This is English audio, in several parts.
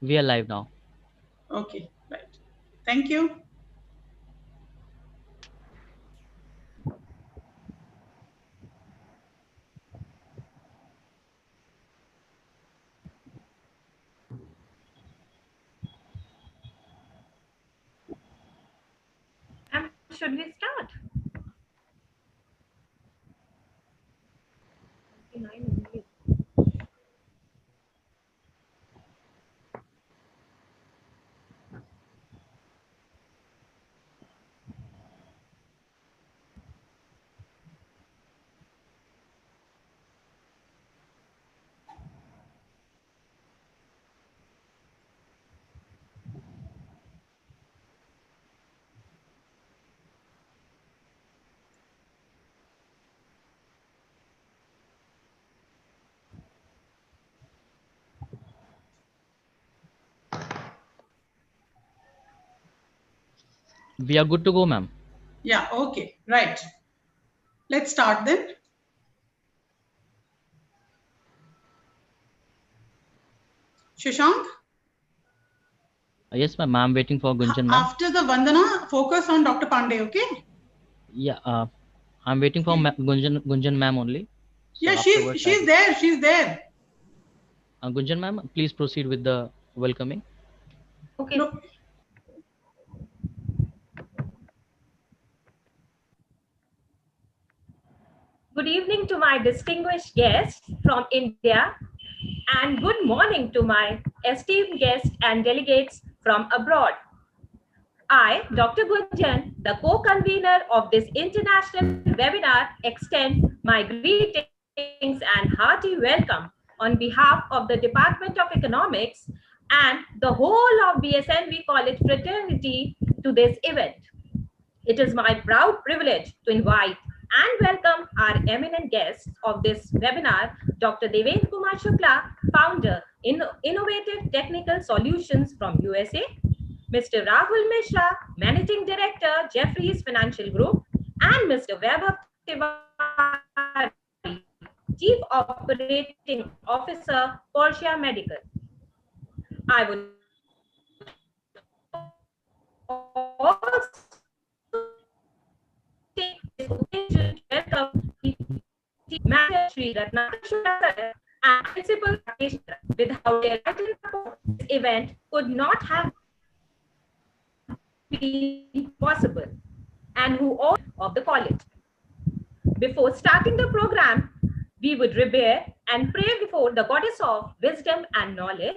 We are live now. Okay, right. Thank you. Should we start? We are good to go, ma'am. Yeah, okay, right. Let's start then. Shashank, Yes, ma'am. I'm waiting for Gunjan, ma'am. after the Vandana, focus on Dr. Pandey, okay? Yeah, I'm waiting for Gunjan, ma'am only. So Yeah, afterwards, she's there. She's there. Gunjan, ma'am, please proceed with the welcoming. Okay. No, Good evening to my distinguished guests from India, and good morning to my esteemed guests and delegates from abroad. I, Dr. Gunjan, the co-convener of this international webinar, extend my greetings and hearty welcome on behalf of the Department of Economics and the whole of BSN, we call it fraternity, to this event. It is my proud privilege to invite and welcome our eminent guests of this webinar, Dr. Devendra Kumar Shukla, founder in Innovative Technical Solutions from USA, Mr. Rahul Mishra, Managing Director, Jefferies Financial Group, and Mr. Vaibhav Tiwari, Chief Operating Officer, Portia Medical. I would also take this occasion to welcome Manager Sri Ratnakar Shukla sir and Principal Practitioner. Without their vital support, this event could not have been possible, and who all of the college. Before starting the program, we would revere and pray before the goddess of wisdom and knowledge,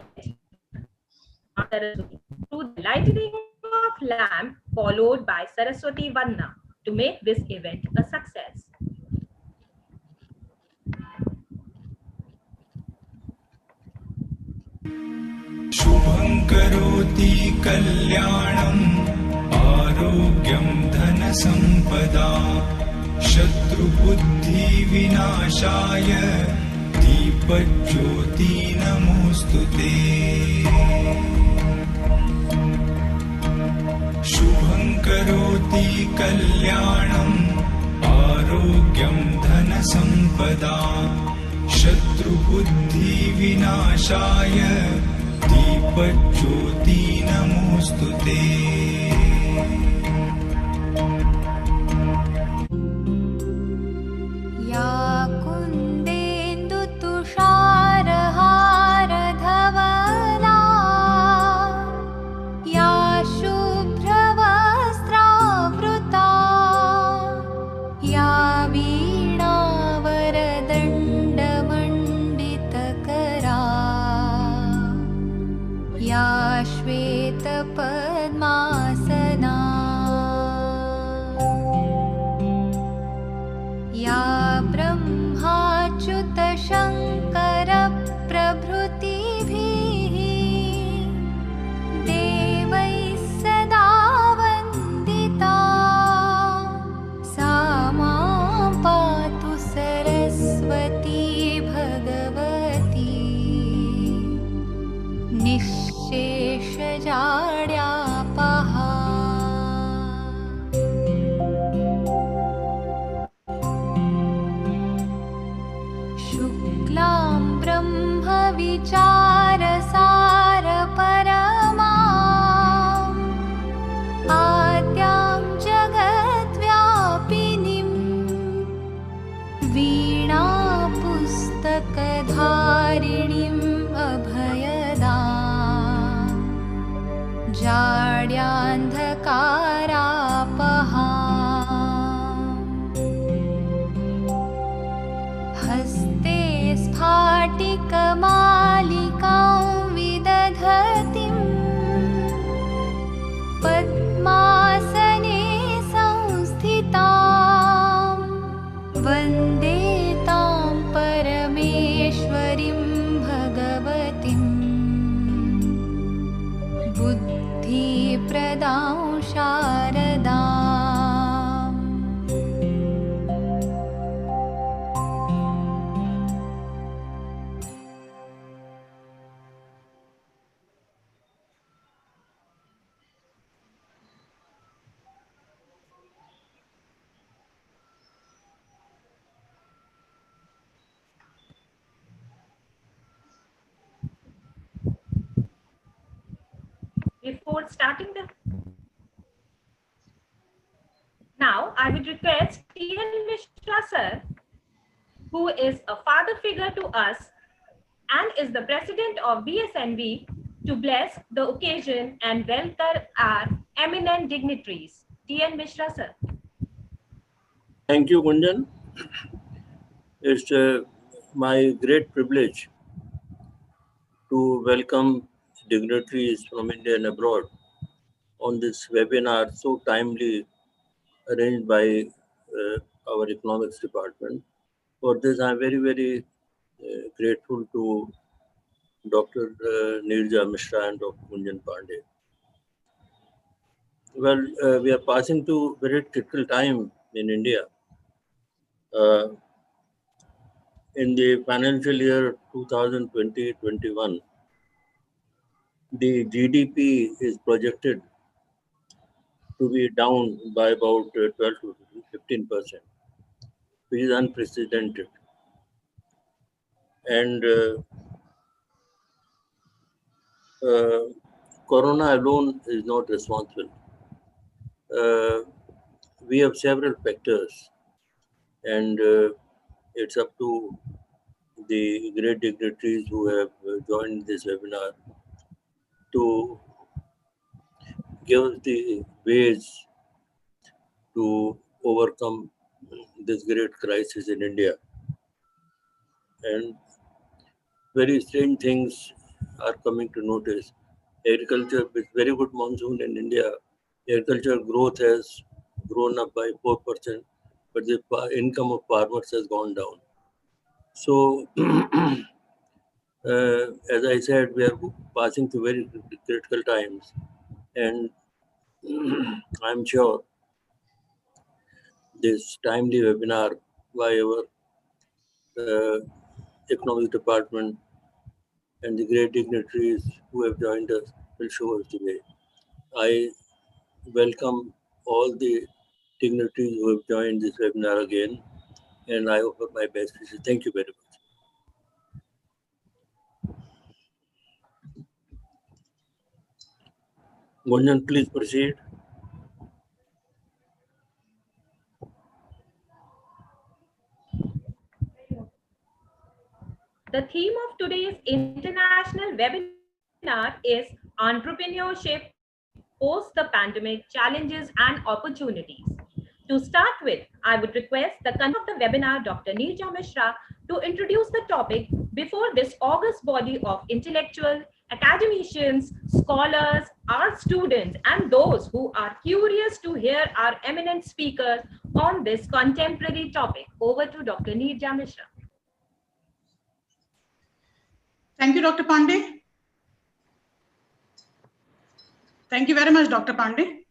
Saraswati, through the lighting of lamp followed by Saraswati Vanna to make this event a success. शुभं करोति कल्याणं आरोग्यं धनसम्पदा शत्रुबुद्धिविनाशाय दीपज्योति नमोऽस्तुते शुभं करोति कल्याणं आरोग्यं धनसम्पदा शत्रुबुद्धिविनाशाय दीपज्योति नमोऽस्तुते या कुन्देन्दुतुषारहारधवला या शुभ्रवस्त्रावृता या वीणावरदण्डमण्डितकरा या श्वेतपद्मासना या ब्रह्माच्युतशङ्करप्रभृतिभिः देवैः सदा वन्दिता सा मां पातु सरस्वती भगवती निःशेषजाड्यापहा शुक्लां ब्रह्मविचारसारपर सुतां शारदाम्। Before starting the now, I would request T.N. Mishra sir, who is a father figure to us and is the president of BSNV, to bless the occasion and welcome our eminent dignitaries. T.N. Mishra sir. Thank you, Gunjan. It's my great privilege to welcome dignitaries from India and abroad on this webinar so timely arranged by our economics department. For this, I'm very, very grateful to Dr. Neerja Mishra and Dr. Gunjan Pandey. Well, we are passing to very critical time in India. In the financial year 2020-21, the GDP is projected to be down by about 12 to 15%, which is unprecedented. And Corona alone is not responsible. We have several factors, and it's up to the great dignitaries who have joined this webinar to give us the ways to overcome this great crisis in India. And very strange things are coming to notice. Agriculture, with very good monsoon in India, agriculture growth has grown up by 4%, but the income of farmers has gone down. So, as I said, we are passing through very critical times, and I'm sure this timely webinar by our economics department and the great dignitaries who have joined us will show us the way. I welcome all the dignitaries who have joined this webinar again, and I offer my best wishes. Thank you very much. Gunjan, please proceed. The theme of today's international webinar is Entrepreneurship post the pandemic, challenges and opportunities. To start with, I would request the convener of the webinar, Dr. Neerja Mishra, to introduce the topic before this august body of intellectual, academicians, scholars, art students, and those who are curious to hear our eminent speakers on this contemporary topic. Over to Dr. Neerja Mishra. Thank you, Dr. Pandey. Thank you very much, Dr. Pandey.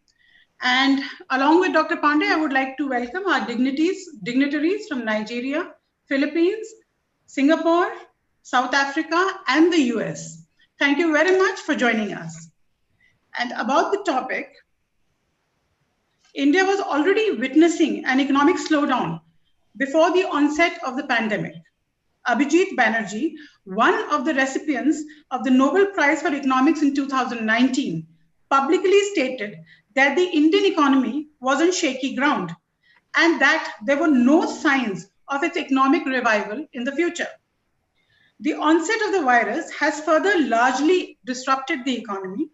And along with Dr. Pandey, I would like to welcome our dignitaries from Nigeria, Philippines, Singapore, South Africa, and the US. Thank you very much for joining us. And about the topic, India was already witnessing an economic slowdown before the onset of the pandemic. Abhijit Banerjee, one of the recipients of the Nobel Prize for Economics in 2019, publicly stated that the Indian economy was on shaky ground and that there were no signs of its economic revival in the future. The onset of the virus has further largely disrupted the economy,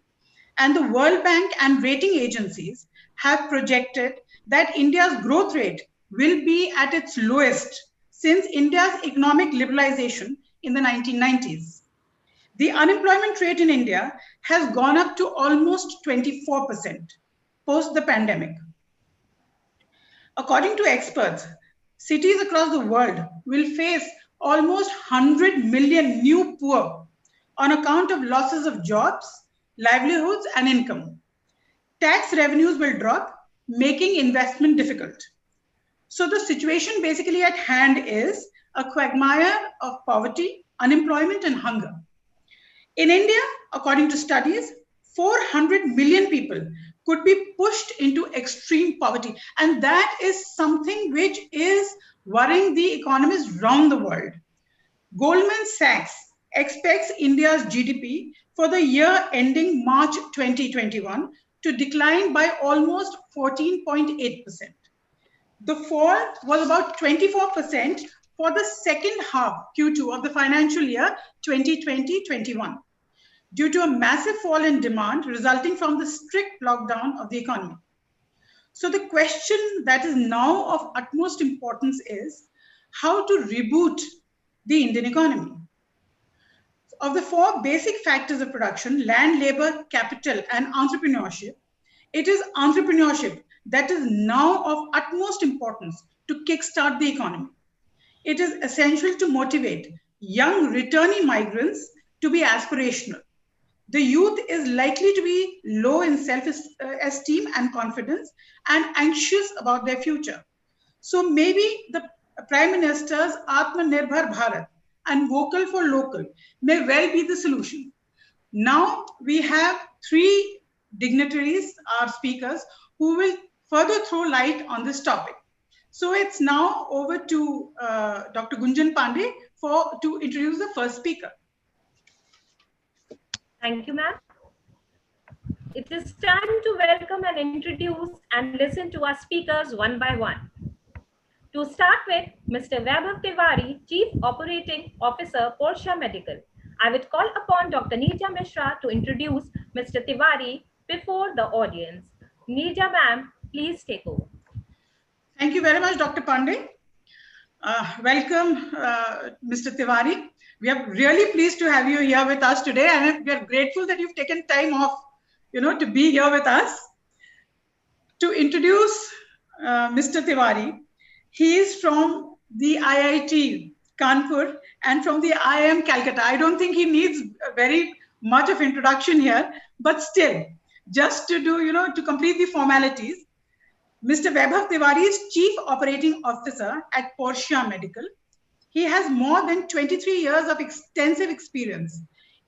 and the World Bank and rating agencies have projected that India's growth rate will be at its lowest since India's economic liberalization in the 1990s. The unemployment rate in India has gone up to almost 24% post the pandemic. According to experts, cities across the world will face almost 100 million new poor on account of losses of jobs, livelihoods, and income. tax revenues will drop, making investment difficult. So the situation basically at hand is a quagmire of poverty, unemployment, and hunger. In India, according to studies, 400 million people could be pushed into extreme poverty. And that is something which is worrying the economists around the world. Goldman Sachs expects India's GDP for the year ending March 2021 to decline by almost 14.8%. The fall was about 24% for the second half, Q2 of the financial year 2020-21, due to a massive fall in demand resulting from the strict lockdown of the economy. So the question that is now of utmost importance is how to reboot the Indian economy. Of the four basic factors of production, land, labor, capital, and entrepreneurship, it is entrepreneurship that is now of utmost importance to kickstart the economy. It is essential to motivate young returning migrants to be aspirational. The youth is likely to be low in self-esteem and confidence and anxious about their future. So maybe the Prime Minister's Atmanirbhar Bharat and vocal for local may well be the solution. Now we have three dignitaries, our speakers, who will further throw light on this topic. So it's now over to Dr. Gunjan Pandey to introduce the first speaker. Thank you, ma'am. It is time to welcome and introduce and listen to our speakers one by one. To start with, Mr. Vaibhav Tiwari, Chief Operating Officer, Portia Medical. I would call upon Dr. Neerja Mishra to introduce Mr. Tiwari before the audience. Neerja ma'am, please take over. Thank you very much, Dr. Pandey. Welcome, Mr. Tiwari. We are really pleased to have you here with us today, and we are grateful that you've taken time off, to be here with us. To introduce Mr. Tiwari, he is from the IIT Kanpur and from the IIM Calcutta. I don't think he needs very much of introduction here, but still, just to do, to complete the formalities, Mr. Vaibhav Tiwari is Chief Operating Officer at Portia Medical. He has more than 23 years of extensive experience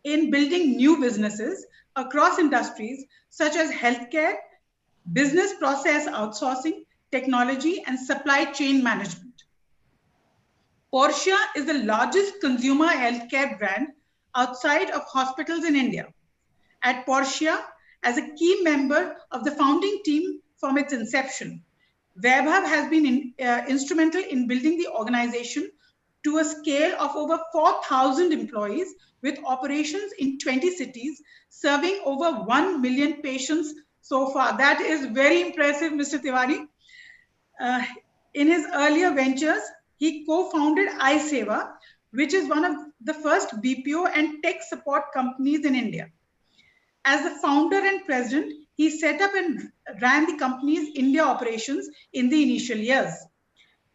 in building new businesses across industries such as healthcare, business process outsourcing, technology, and supply chain management. Portia is the largest consumer healthcare brand outside of hospitals in India. At Portia, as a key member of the founding team from its inception, Vaibhav has been instrumental in building the organization to a scale of over 4,000 employees with operations in 20 cities, serving over 1 million patients so far. That is very impressive, Mr. Tiwari. In his earlier ventures, he co-founded iSeva, which is one of the first BPO and tech support companies in India. As the founder and president, he set up and ran the company's India operations in the initial years.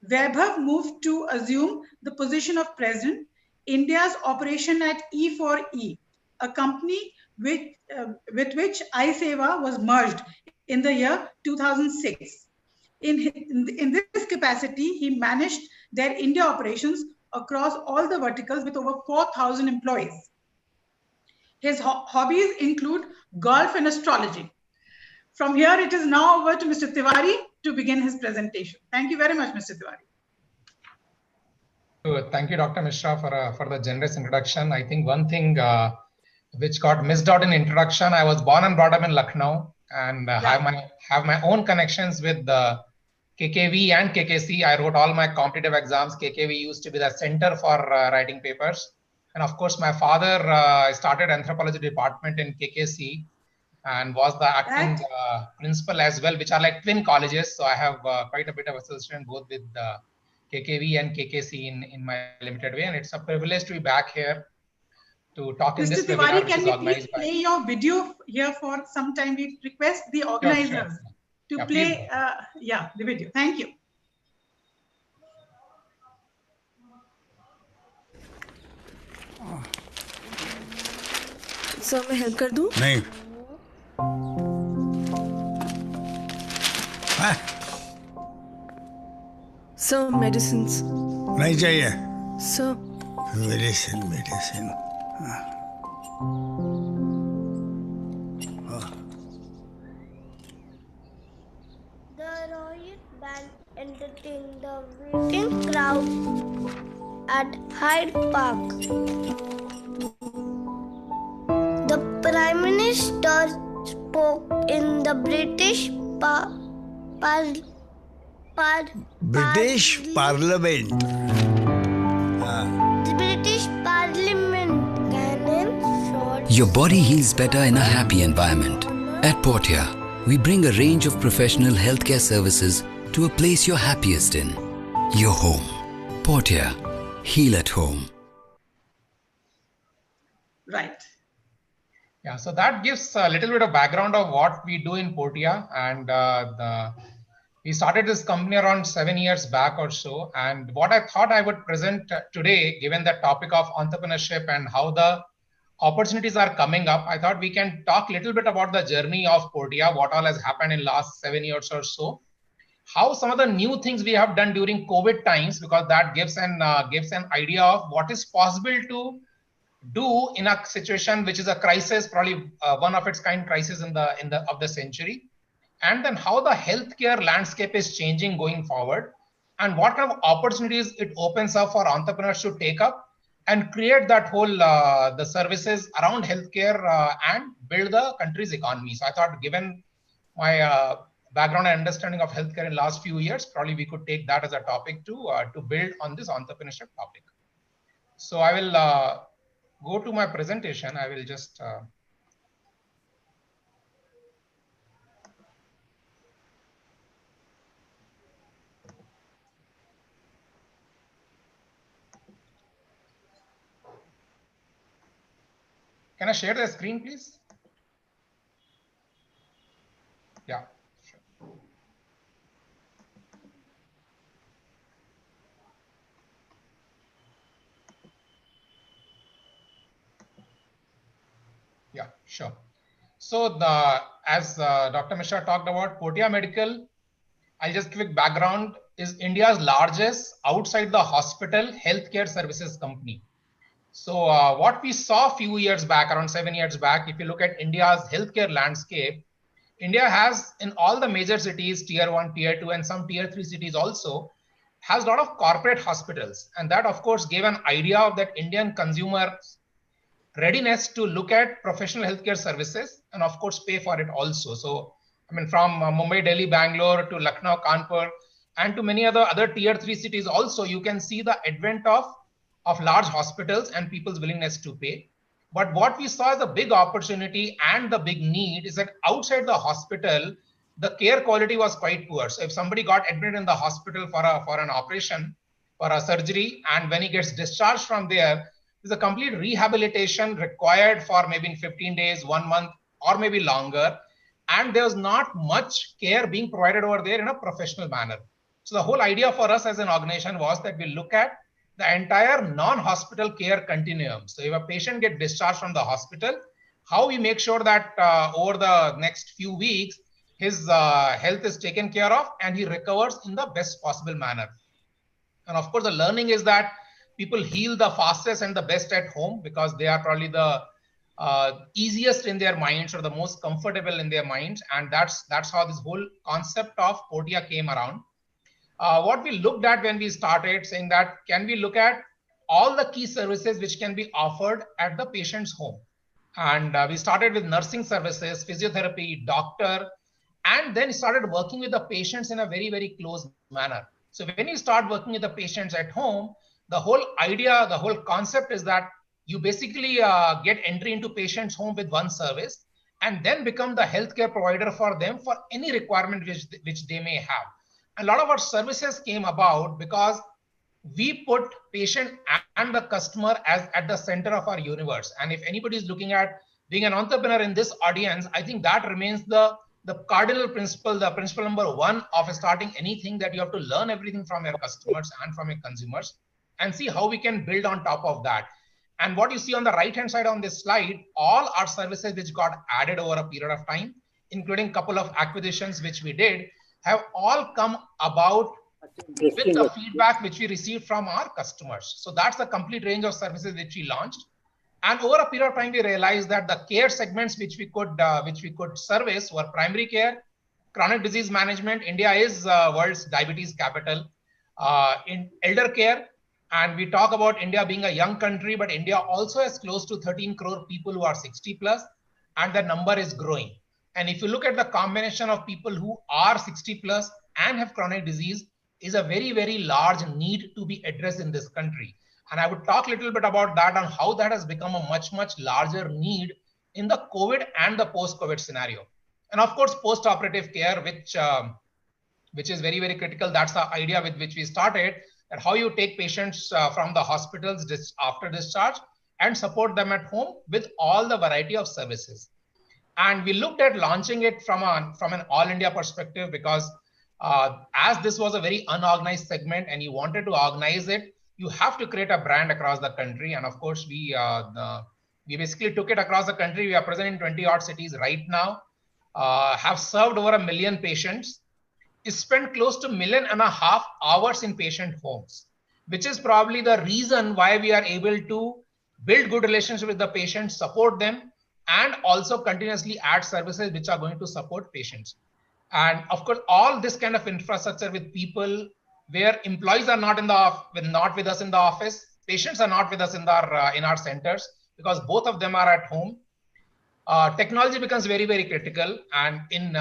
Vaibhav moved to assume the position of president, India's operation at E4E, a company with which iSeva was merged in the year 2006. In this capacity, he managed their India operations across all the verticals with over 4,000 employees. His hobbies include golf and astrology. From here, it is now over to Mr. Tiwari to begin his presentation. Thank you very much, Mr. Tiwari. Thank you, Dr. Mishra, for the generous introduction. I think one thing which got missed out in introduction, I was born and brought up in Lucknow and have my own connections with the KKV and KKC. I wrote all my competitive exams. KKV used to be the center for writing papers. And of course, my father started anthropology department in KKC and was the acting principal as well, which are like twin colleges. So I have quite a bit of association both with KKV and KKC in my limited way. And it's a privilege to be back here to talk in this webinar, which is organized by... Mr. Tiwari, can we please play your video here for some time? We request the organizers to play the video. Thank you. Sir मैं help कर दूं? नहीं, Sir, medicines. नहीं चाहिए Sir. Medicine The riot band entertained the waiting crowd at Hyde Park. The Prime Minister spoke in the British Parliament. The British Parliament cannon shot. Your body heals better in a happy environment. At Portia, we bring a range of professional healthcare services to a place you're happiest in. Your home. Portia. Heal at home. Right. Yeah, so that gives a little bit of background of what we do in Portia. And we started this company around 7 years back or so. And what I thought I would present today, given the topic of entrepreneurship and how the opportunities are coming up, I thought we can talk a little bit about the journey of Portia, what all has happened in last 7 years or so, how some of the new things we have done during COVID times, because that gives an idea of what is possible to do in a situation which is a crisis, probably one of its kind crisis of the century, and then how the healthcare landscape is changing going forward, and what kind of opportunities it opens up for entrepreneurs to take up and create that whole the services around healthcare and build the country's economy. So I thought, given my background and understanding of healthcare in the last few years, probably we could take that as a topic to build on this entrepreneurship topic. So I will go to my presentation. I will just can I share the screen, please? Yeah. Sure. Yeah, sure. So as Dr. Mishra talked about, Portia Medical, I'll just quick background, is India's largest outside the hospital healthcare services company. So what we saw a few years back, around 7 years back, if you look at India's healthcare landscape, India has in all the major cities, tier 1, tier 2, and some tier 3 cities also, has a lot of corporate hospitals. And that of course gave an idea of that Indian consumer readiness to look at professional healthcare services and of course pay for it also. So, I mean, from Mumbai, Delhi, Bangalore to Lucknow, Kanpur, and to many other tier 3 cities also, you can see the advent of large hospitals and people's willingness to pay. But what we saw as a big opportunity and the big need is that outside the hospital, the care quality was quite poor. So if somebody got admitted in the hospital for an operation, for a surgery, and when he gets discharged from there, there's a complete rehabilitation required for maybe 15 days, 1 month, or maybe longer. And there's not much care being provided over there in a professional manner. So the whole idea for us as an organization was that we look at the entire non-hospital care continuum. So if a patient gets discharged from the hospital, how we make sure that over the next few weeks, his health is taken care of and he recovers in the best possible manner. And of course, the learning is that people heal the fastest and the best at home because they are probably the easiest in their minds or the most comfortable in their minds. And that's how this whole concept of Portia came around. What we looked at when we started saying that, can we look at all the key services which can be offered at the patient's home? And we started with nursing services, physiotherapy, doctor, and then started working with the patients in a very, very close manner. So when you start working with the patients at home, the whole idea, the whole concept is that you basically get entry into patient's home with one service and then become the healthcare provider for them for any requirement which they may have. A lot of our services came about because we put patient and the customer as at the center of our universe. And if anybody is looking at being an entrepreneur in this audience, I think that remains the cardinal principle, the principle number one of starting anything, that you have to learn everything from your customers and from your consumers and see how we can build on top of that. And what you see on the right-hand side on this slide, all our services which got added over a period of time, including a couple of acquisitions which we did. have all come about with Interesting. the feedback which we received from our customers. So that's the complete range of services which we launched. And over a period of time, we realized that the care segments which we could service were primary care, chronic disease management. India is world's diabetes capital. In elder care, and we talk about India being a young country, but India also has close to 13 crore people who are 60 plus, and the number is growing. And if you look at the combination of people who are 60 plus and have chronic disease, is a very, very large need to be addressed in this country. And I would talk a little bit about that and how that has become a much, much larger need in the COVID and the post-COVID scenario. And of course, post-operative care, which is very, very critical. That's the idea with which we started, that how you take patients from the hospitals after discharge and support them at home with all the variety of services. And we looked at launching it from an all India perspective, because as this was a very unorganized segment and you wanted to organize it, you have to create a brand across the country. And of course, we basically took it across the country. We are present in 20 odd cities right now, have served over 1 million patients, spent close to 1.5 million hours in patient homes, which is probably the reason why we are able to build good relationship with the patients, support them, and also continuously add services which are going to support patients. And of course, all this kind of infrastructure with people where employees are not with us in the office, patients are not with us in our centers, because both of them are at home. Technology becomes very, very critical. And in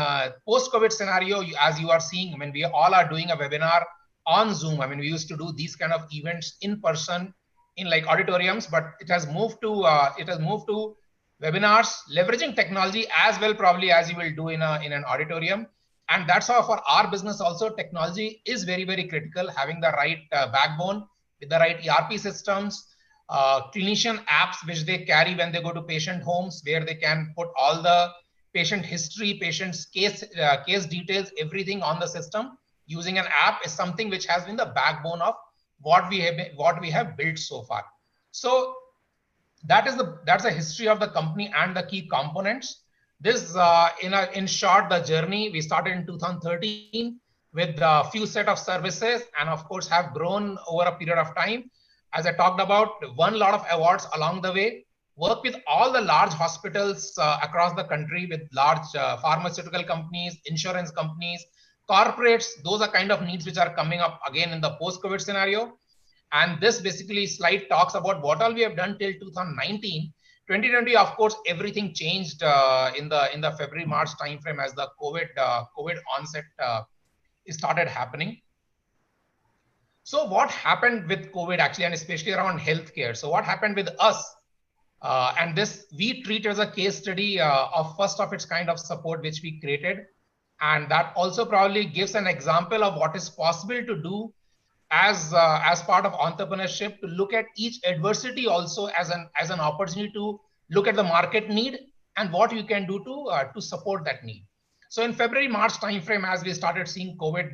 post-COVID scenario, as you are seeing, I mean, we all are doing a webinar on Zoom. I mean, we used to do these kind of events in person in like auditoriums, but it has moved to webinars, leveraging technology as well, probably as you will do in an auditorium. And that's how for our business also, technology is very, very critical, having the right backbone with the right ERP systems, clinician apps which they carry when they go to patient homes, where they can put all the patient history, patient's case details, everything on the system using an app, is something which has been the backbone of what we have built so far. So that's the history of the company and the key components. This in short, the journey we started in 2013 with a few set of services, and of course have grown over a period of time. As I talked about, won a lot of awards along the way, work with all the large hospitals across the country, with large pharmaceutical companies, insurance companies, corporates. Those are kind of needs which are coming up again in the post-COVID scenario. And this basically slide talks about what all we have done till 2019. 2020, of course, everything changed in the February-March timeframe as the COVID onset started happening. So what happened with COVID actually, and especially around healthcare? So what happened with us? And this we treat as a case study of first of its kind of support which we created. And that also probably gives an example of what is possible to do as part of entrepreneurship, to look at each adversity also as an opportunity to look at the market need and what you can do to support that need. So in February-March timeframe, as we started seeing COVID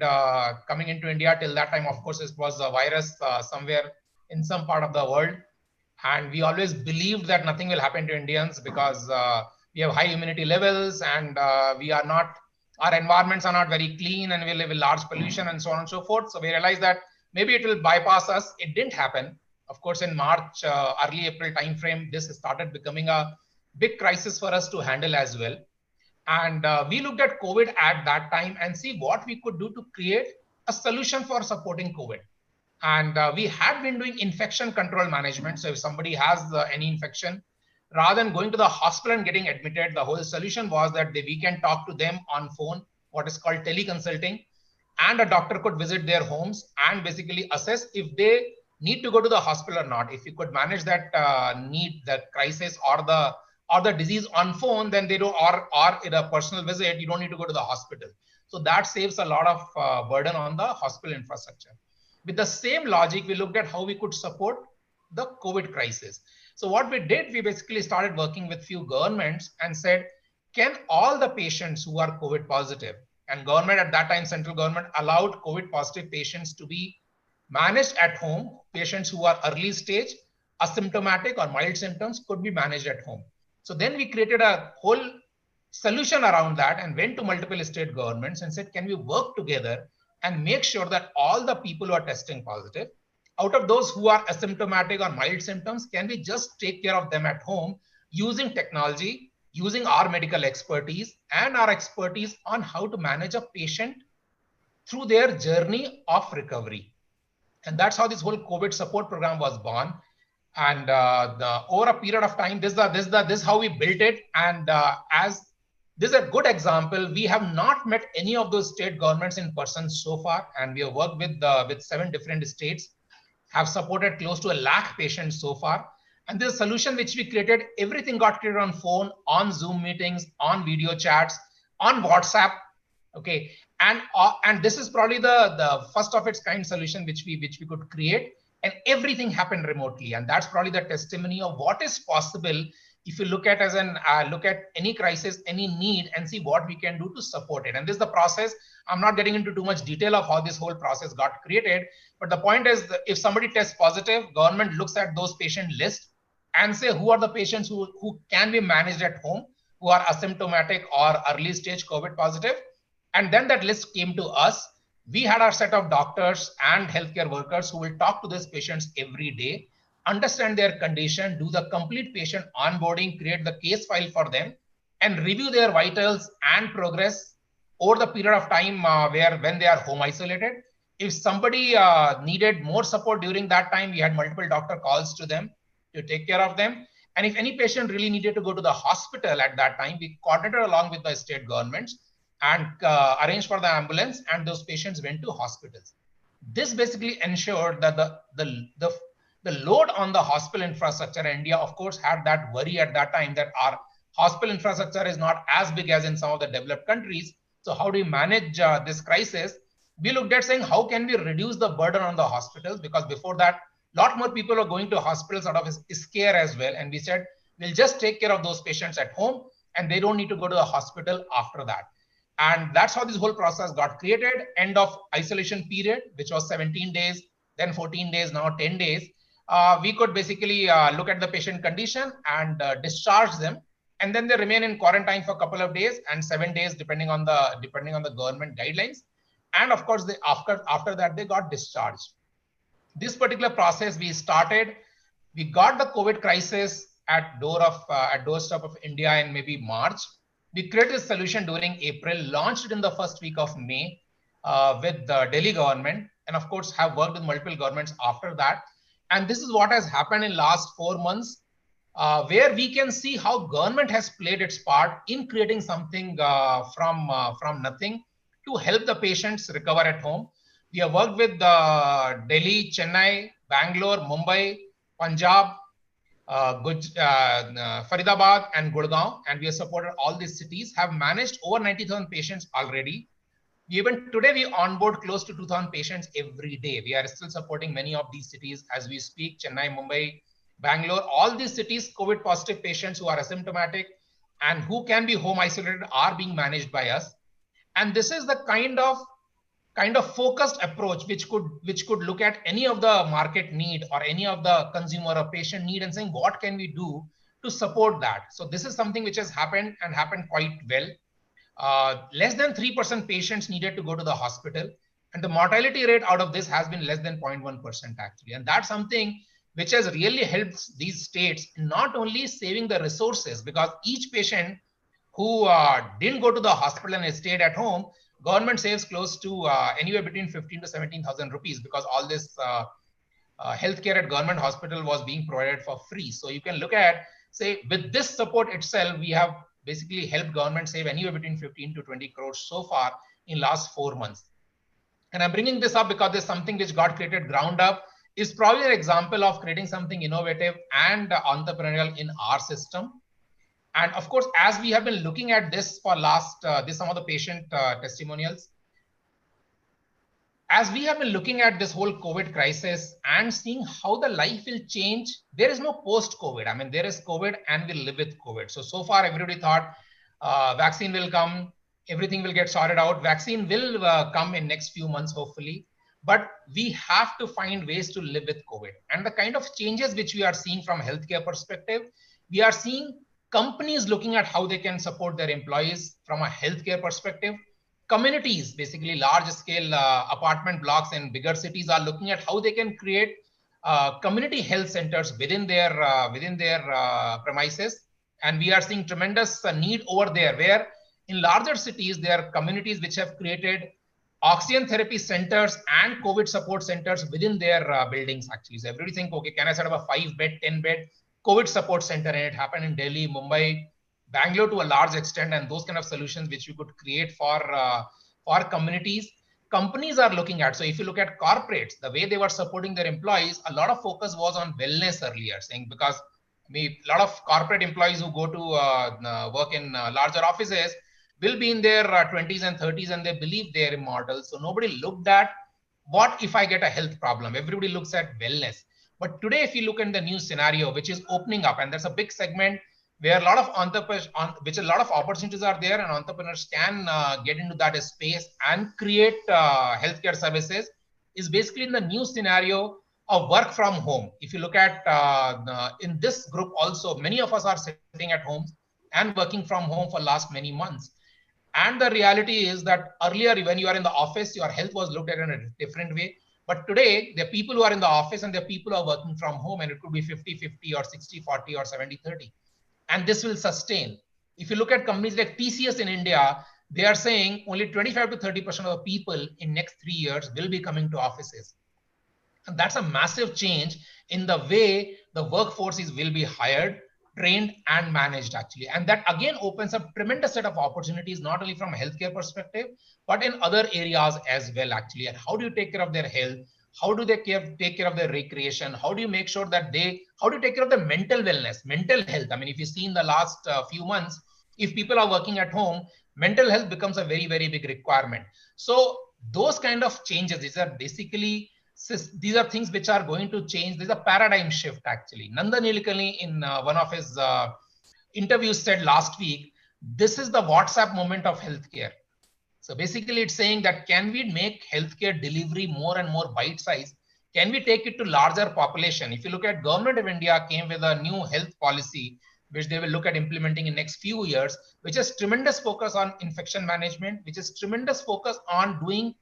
coming into India, till that time, of course, it was a virus somewhere in some part of the world. And we always believed that nothing will happen to Indians because we have high immunity levels, and our environments are not very clean, and we live in large pollution and so on and so forth. So we realized that maybe it will bypass us. It didn't happen. Of course, in March, early April timeframe, this started becoming a big crisis for us to handle as well. And we looked at COVID at that time and see what we could do to create a solution for supporting COVID. And we had been doing infection control management. So if somebody has any infection, rather than going to the hospital and getting admitted, the whole solution was that we can talk to them on phone, what is called teleconsulting, and a doctor could visit their homes and basically assess if they need to go to the hospital or not. If you could manage that need, the crisis or the disease on phone, then they don't, or in a personal visit, you don't need to go to the hospital. So that saves a lot of burden on the hospital infrastructure. With the same logic, we looked at how we could support the COVID crisis. So what we did, we basically started working with few governments and said, can all the patients who are COVID positive, and government at that time, central government allowed COVID positive patients to be managed at home. Patients who are early stage, asymptomatic or mild symptoms could be managed at home. So then we created a whole solution around that and went to multiple state governments and said, can we work together and make sure that all the people who are testing positive, out of those who are asymptomatic or mild symptoms, can we just take care of them at home using technology, using our medical expertise and our expertise on how to manage a patient through their journey of recovery. And that's how this whole COVID support program was born. And over a period of time, this is how we built it. And as this is a good example, we have not met any of those state governments in person so far, and we have worked with 7 different states, have supported close to 1 lakh patients so far. And this solution which we created, everything got created on phone, on Zoom meetings, on video chats, on WhatsApp. Okay, and this is probably the first of its kind solution which we could create, and everything happened remotely. And that's probably the testimony of what is possible if you look at look at any crisis, any need, and see what we can do to support it. And this is the process. I'm not getting into too much detail of how this whole process got created, but the point is that if somebody tests positive, government looks at those patient lists and say who are the patients who can be managed at home, who are asymptomatic or early stage COVID positive. And then that list came to us. We had our set of doctors and healthcare workers who will talk to these patients every day, understand their condition, do the complete patient onboarding, create the case file for them, and review their vitals and progress over the period of time when they are home isolated. If somebody needed more support during that time, we had multiple doctor calls to them to take care of them. And if any patient really needed to go to the hospital at that time, we coordinated along with the state governments and arranged for the ambulance, and those patients went to hospitals. This basically ensured that the load on the hospital infrastructure in India, of course, had that worry at that time that our hospital infrastructure is not as big as in some of the developed countries. So how do we manage this crisis? We looked at saying, how can we reduce the burden on the hospitals? Because before that, a lot more people are going to hospitals out of scare as well. And we said, we'll just take care of those patients at home and they don't need to go to the hospital after that. And that's how this whole process got created. End of isolation period, which was 17 days, then 14 days, now 10 days. We could basically look at the patient condition and discharge them. And then they remain in quarantine for a couple of days and 7 days, depending on the government guidelines. And of course, after that, they got discharged. This particular process we started, we got the COVID crisis at doorstep of India in maybe March. We created a solution during April, launched it in the first week of May with the Delhi government, and of course have worked with multiple governments after that. And this is what has happened in last 4 months, where we can see how government has played its part in creating something from nothing to help the patients recover at home. We have worked with Delhi, Chennai, Bangalore, Mumbai, Punjab, Faridabad and Gurgaon, and we have supported all these cities, have managed over 90,000 patients already. Even today, we onboard close to 2,000 patients every day. We are still supporting many of these cities as we speak: Chennai, Mumbai, Bangalore. All these cities, COVID positive patients who are asymptomatic and who can be home isolated are being managed by us. And this is the kind of focused approach which could look at any of the market need or any of the consumer or patient need and saying, what can we do to support that? So this is something which has happened and happened quite well. Less than 3% patients needed to go to the hospital, and the mortality rate out of this has been less than 0.1% actually. And that's something which has really helped these states not only saving the resources, because each patient who didn't go to the hospital and stayed at home, government saves close to anywhere between 15 to 17,000 rupees, because all this healthcare at government hospital was being provided for free. So you can look at, say, with this support itself, we have basically helped government save anywhere between 15 to 20 crores so far in last 4 months. And I'm bringing this up because there's something which got created ground up, is probably an example of creating something innovative and entrepreneurial in our system. And of course, as we have been looking at this for some of the patient testimonials, as we have been looking at this whole COVID crisis and seeing how the life will change, there is no post-COVID. I mean, there is COVID and we'll live with COVID. So far, everybody thought vaccine will come, everything will get sorted out. Vaccine will come in next few months, hopefully. But we have to find ways to live with COVID. And the kind of changes which we are seeing from a healthcare perspective, we are seeing companies looking at how they can support their employees from a healthcare perspective. Communities, basically large scale apartment blocks in bigger cities, are looking at how they can create community health centers within their premises. And we are seeing tremendous need over there, where in larger cities, there are communities which have created oxygen therapy centers and COVID support centers within their buildings actually. So everybody think, okay, can I set up a 5-bed, 10-bed COVID support center? And it happened in Delhi, Mumbai, Bangalore to a large extent, and those kind of solutions which you could create for communities. Companies are looking at. So if you look at corporates, the way they were supporting their employees, a lot of focus was on wellness earlier, saying because a lot of corporate employees who go to work in larger offices will be in their 20s and 30s, and they believe they're immortal. So nobody looked at what if I get a health problem. Everybody looks at wellness. But today, if you look at the new scenario, which is opening up, and there's a big segment where a lot of opportunities are there, and entrepreneurs can get into that space and create healthcare services, is basically in the new scenario of work from home. If you look at in this group also, many of us are sitting at home and working from home for last many months. And the reality is that earlier, when you are in the office, your health was looked at in a different way. But today, there are people who are in the office and there are people who are working from home, and it could be 50-50 or 60-40 or 70-30. And this will sustain. If you look at companies like TCS in India, they are saying only 25 to 30% of the people in next 3 years will be coming to offices. And that's a massive change in the way the workforce will be hired, trained, and managed actually. And that again opens up tremendous set of opportunities, not only from a healthcare perspective, but in other areas as well actually. And how do you take care of their health? How do they take care of their recreation? How do you make sure that how do you take care of their mental wellness, mental health? I mean, if you see in the last few months, if people are working at home, mental health becomes a very, very big requirement. So those kind of changes, these are things which are going to change. There's a paradigm shift actually. Nandan Nilekani in one of his interviews said last week, this is the WhatsApp moment of healthcare. So basically it's saying that can we make healthcare delivery more and more bite-sized? Can we take it to larger population? If you look at Government of India came with a new health policy, which they will look at implementing in next few years, which is tremendous focus on infection management, which is tremendous focus on doing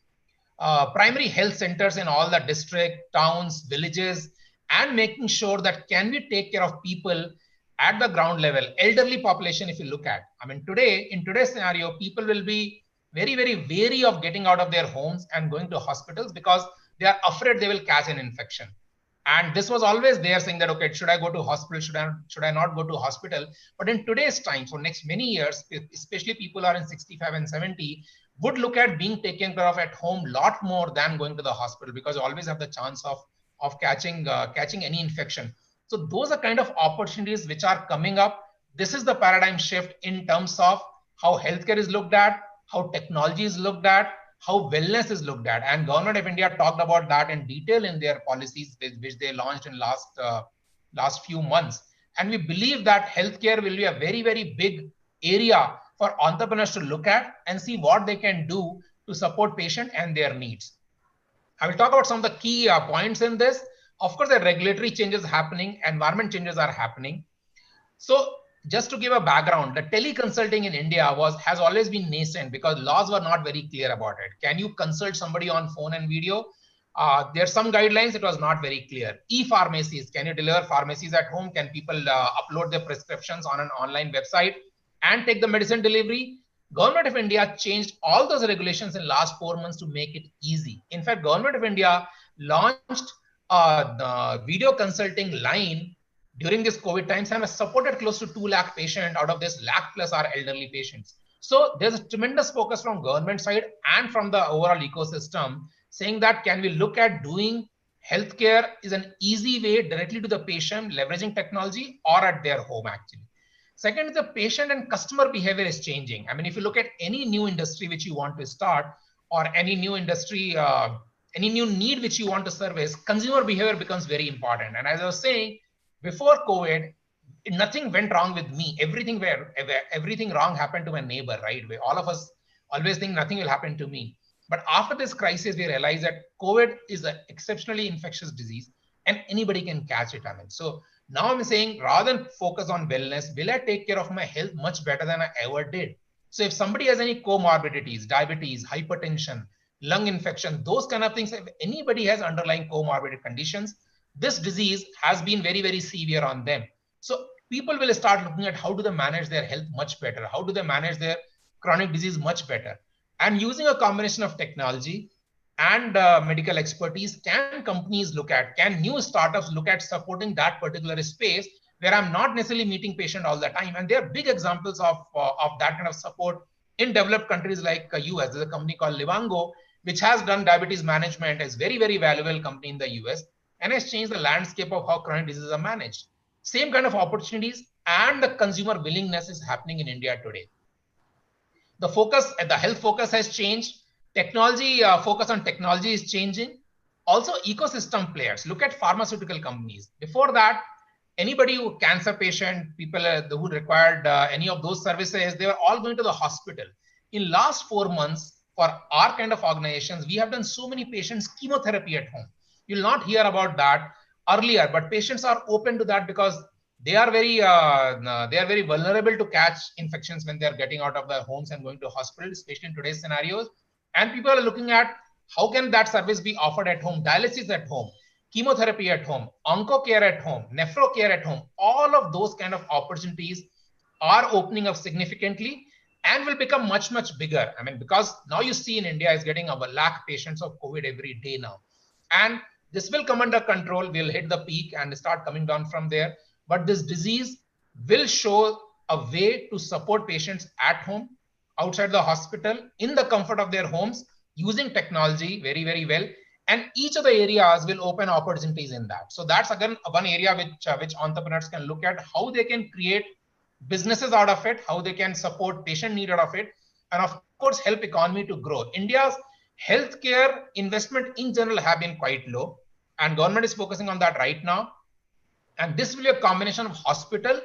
primary health centers in all the district, towns, villages, and making sure that can we take care of people at the ground level, elderly population. If you look at, I mean, in today's scenario, people will be very, very wary of getting out of their homes and going to hospitals because they are afraid they will catch an infection. And this was always there saying that, okay, should I go to hospital? Should I not go to hospital? But in today's time, for next many years, especially people are in 65 and 70, would look at being taken care of at home a lot more than going to the hospital, because you always have the chance of catching any infection. So those are kind of opportunities which are coming up. This is the paradigm shift in terms of how healthcare is looked at, how technology is looked at, how wellness is looked at. And Government of India talked about that in detail in their policies, which they launched in last few months. And we believe that healthcare will be a very, very big area for entrepreneurs to look at and see what they can do to support patient and their needs. I will talk about some of the key points in this. Of course, the regulatory changes happening, environment changes are happening. So just to give a background, the teleconsulting in India has always been nascent because laws were not very clear about it. Can you consult somebody on phone and video? There are some guidelines, it was not very clear. E-pharmacies, can you deliver pharmacies at home? Can people upload their prescriptions on an online website and take the medicine delivery? Government of India changed all those regulations in last 4 months to make it easy. In fact, Government of India launched the video consulting line during this COVID times and has supported close to 2 lakh patients. Out of this, lakh plus are elderly patients. So there's a tremendous focus from government side and from the overall ecosystem saying that can we look at doing healthcare is an easy way directly to the patient, leveraging technology or at their home actually. Second is the patient and customer behavior is changing. I mean, if you look at any new industry which you want to start or any new industry, any new need which you want to service, consumer behavior becomes very important. And as I was saying, before COVID, nothing went wrong with me. Everything wrong happened to my neighbor, right? All of us always think nothing will happen to me. But after this crisis, we realized that COVID is an exceptionally infectious disease and anybody can catch it. I mean, so Now I'm saying, rather than focus on wellness, will I take care of my health much better than I ever did? So if somebody has any comorbidities, diabetes, hypertension, lung infection, those kind of things, if anybody has underlying comorbid conditions, this disease has been very, very severe on them. So people will start looking at how do they manage their health much better? How do they manage their chronic disease much better? And using a combination of technology and medical expertise, can companies look at, can new startups look at supporting that particular space where I'm not necessarily meeting patient all the time? And there are big examples of that kind of support in developed countries like US. There's a company called Livongo, which has done diabetes management, is very, very valuable company in the US, and has changed the landscape of how chronic diseases are managed. Same kind of opportunities and the consumer willingness is happening in India today. The focus, the health focus has changed. Technology, focus on technology is changing. Also, ecosystem players. Look at pharmaceutical companies. Before that, anybody who cancer patient, people who required any of those services, they were all going to the hospital. In last 4 months, for our kind of organizations, we have done so many patients chemotherapy at home. You'll not hear about that earlier, but patients are open to that because they are very vulnerable to catch infections when they are getting out of their homes and going to hospital, especially in today's scenarios. And people are looking at how can that service be offered at home, dialysis at home, chemotherapy at home, onco care at home, nephro care at home. All of those kind of opportunities are opening up significantly and will become much, much bigger. I mean, because now you see in India is getting over 1 lakh patients of COVID every day now. And this will come under control. We'll hit the peak and start coming down from there. But this disease will show a way to support patients at home, outside the hospital, in the comfort of their homes, using technology very, very well. And each of the areas will open opportunities in that. So that's again one area which entrepreneurs can look at, how they can create businesses out of it, how they can support patient need out of it, and of course help economy to grow. India's healthcare investment in general have been quite low, and government is focusing on that right now. And this will be a combination of hospital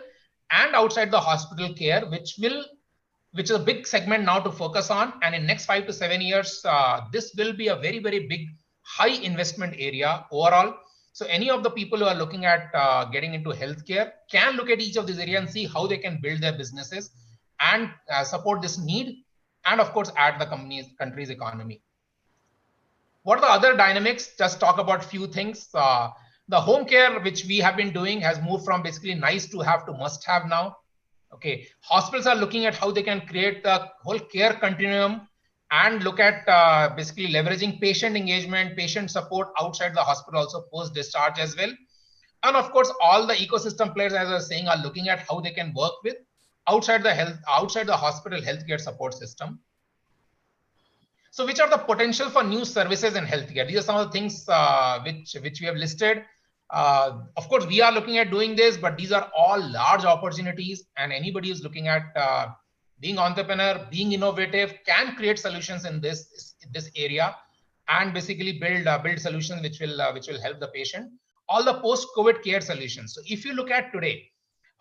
and outside the hospital care, which is a big segment now to focus on. And in next 5 to 7 years, this will be a very, very big, high investment area overall. So any of the people who are looking at getting into healthcare can look at each of these areas and see how they can build their businesses and support this need, and of course, add the country's economy. What are the other dynamics? Just talk about few things. The home care, which we have been doing, has moved from basically nice to have to must have now. Okay, hospitals are looking at how they can create the whole care continuum and look at basically leveraging patient engagement, patient support outside the hospital, also post-discharge as well. And of course, all the ecosystem players, as I was saying, are looking at how they can work with outside the hospital healthcare support system. So which are the potential for new services in healthcare? These are some of the things which we have listed. Of course, we are looking at doing this, but these are all large opportunities, and anybody who's looking at being entrepreneur, being innovative, can create solutions in this area and basically build solutions which will help the patient. All the post-COVID care solutions. So if you look at today,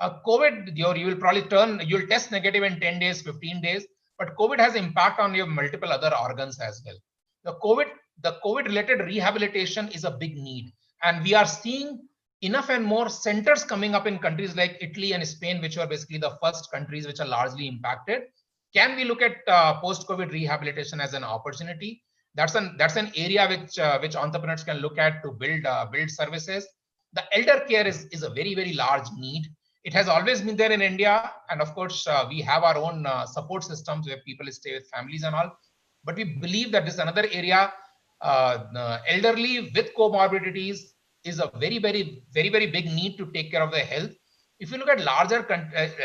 COVID, you'll test negative in 10 days, 15 days, but COVID has impact on your multiple other organs as well. The COVID related rehabilitation is a big need. And we are seeing enough and more centers coming up in countries like Italy and Spain, which are basically the first countries which are largely impacted. Can we look at post-COVID rehabilitation as an opportunity? That's an area which entrepreneurs can look at to build services. The elder care is a very, very large need. It has always been there in India, and of course we have our own support systems where people stay with families and all. But we believe that this is another area. Elderly with comorbidities is a very, very, very, very big need to take care of their health. If you look at larger,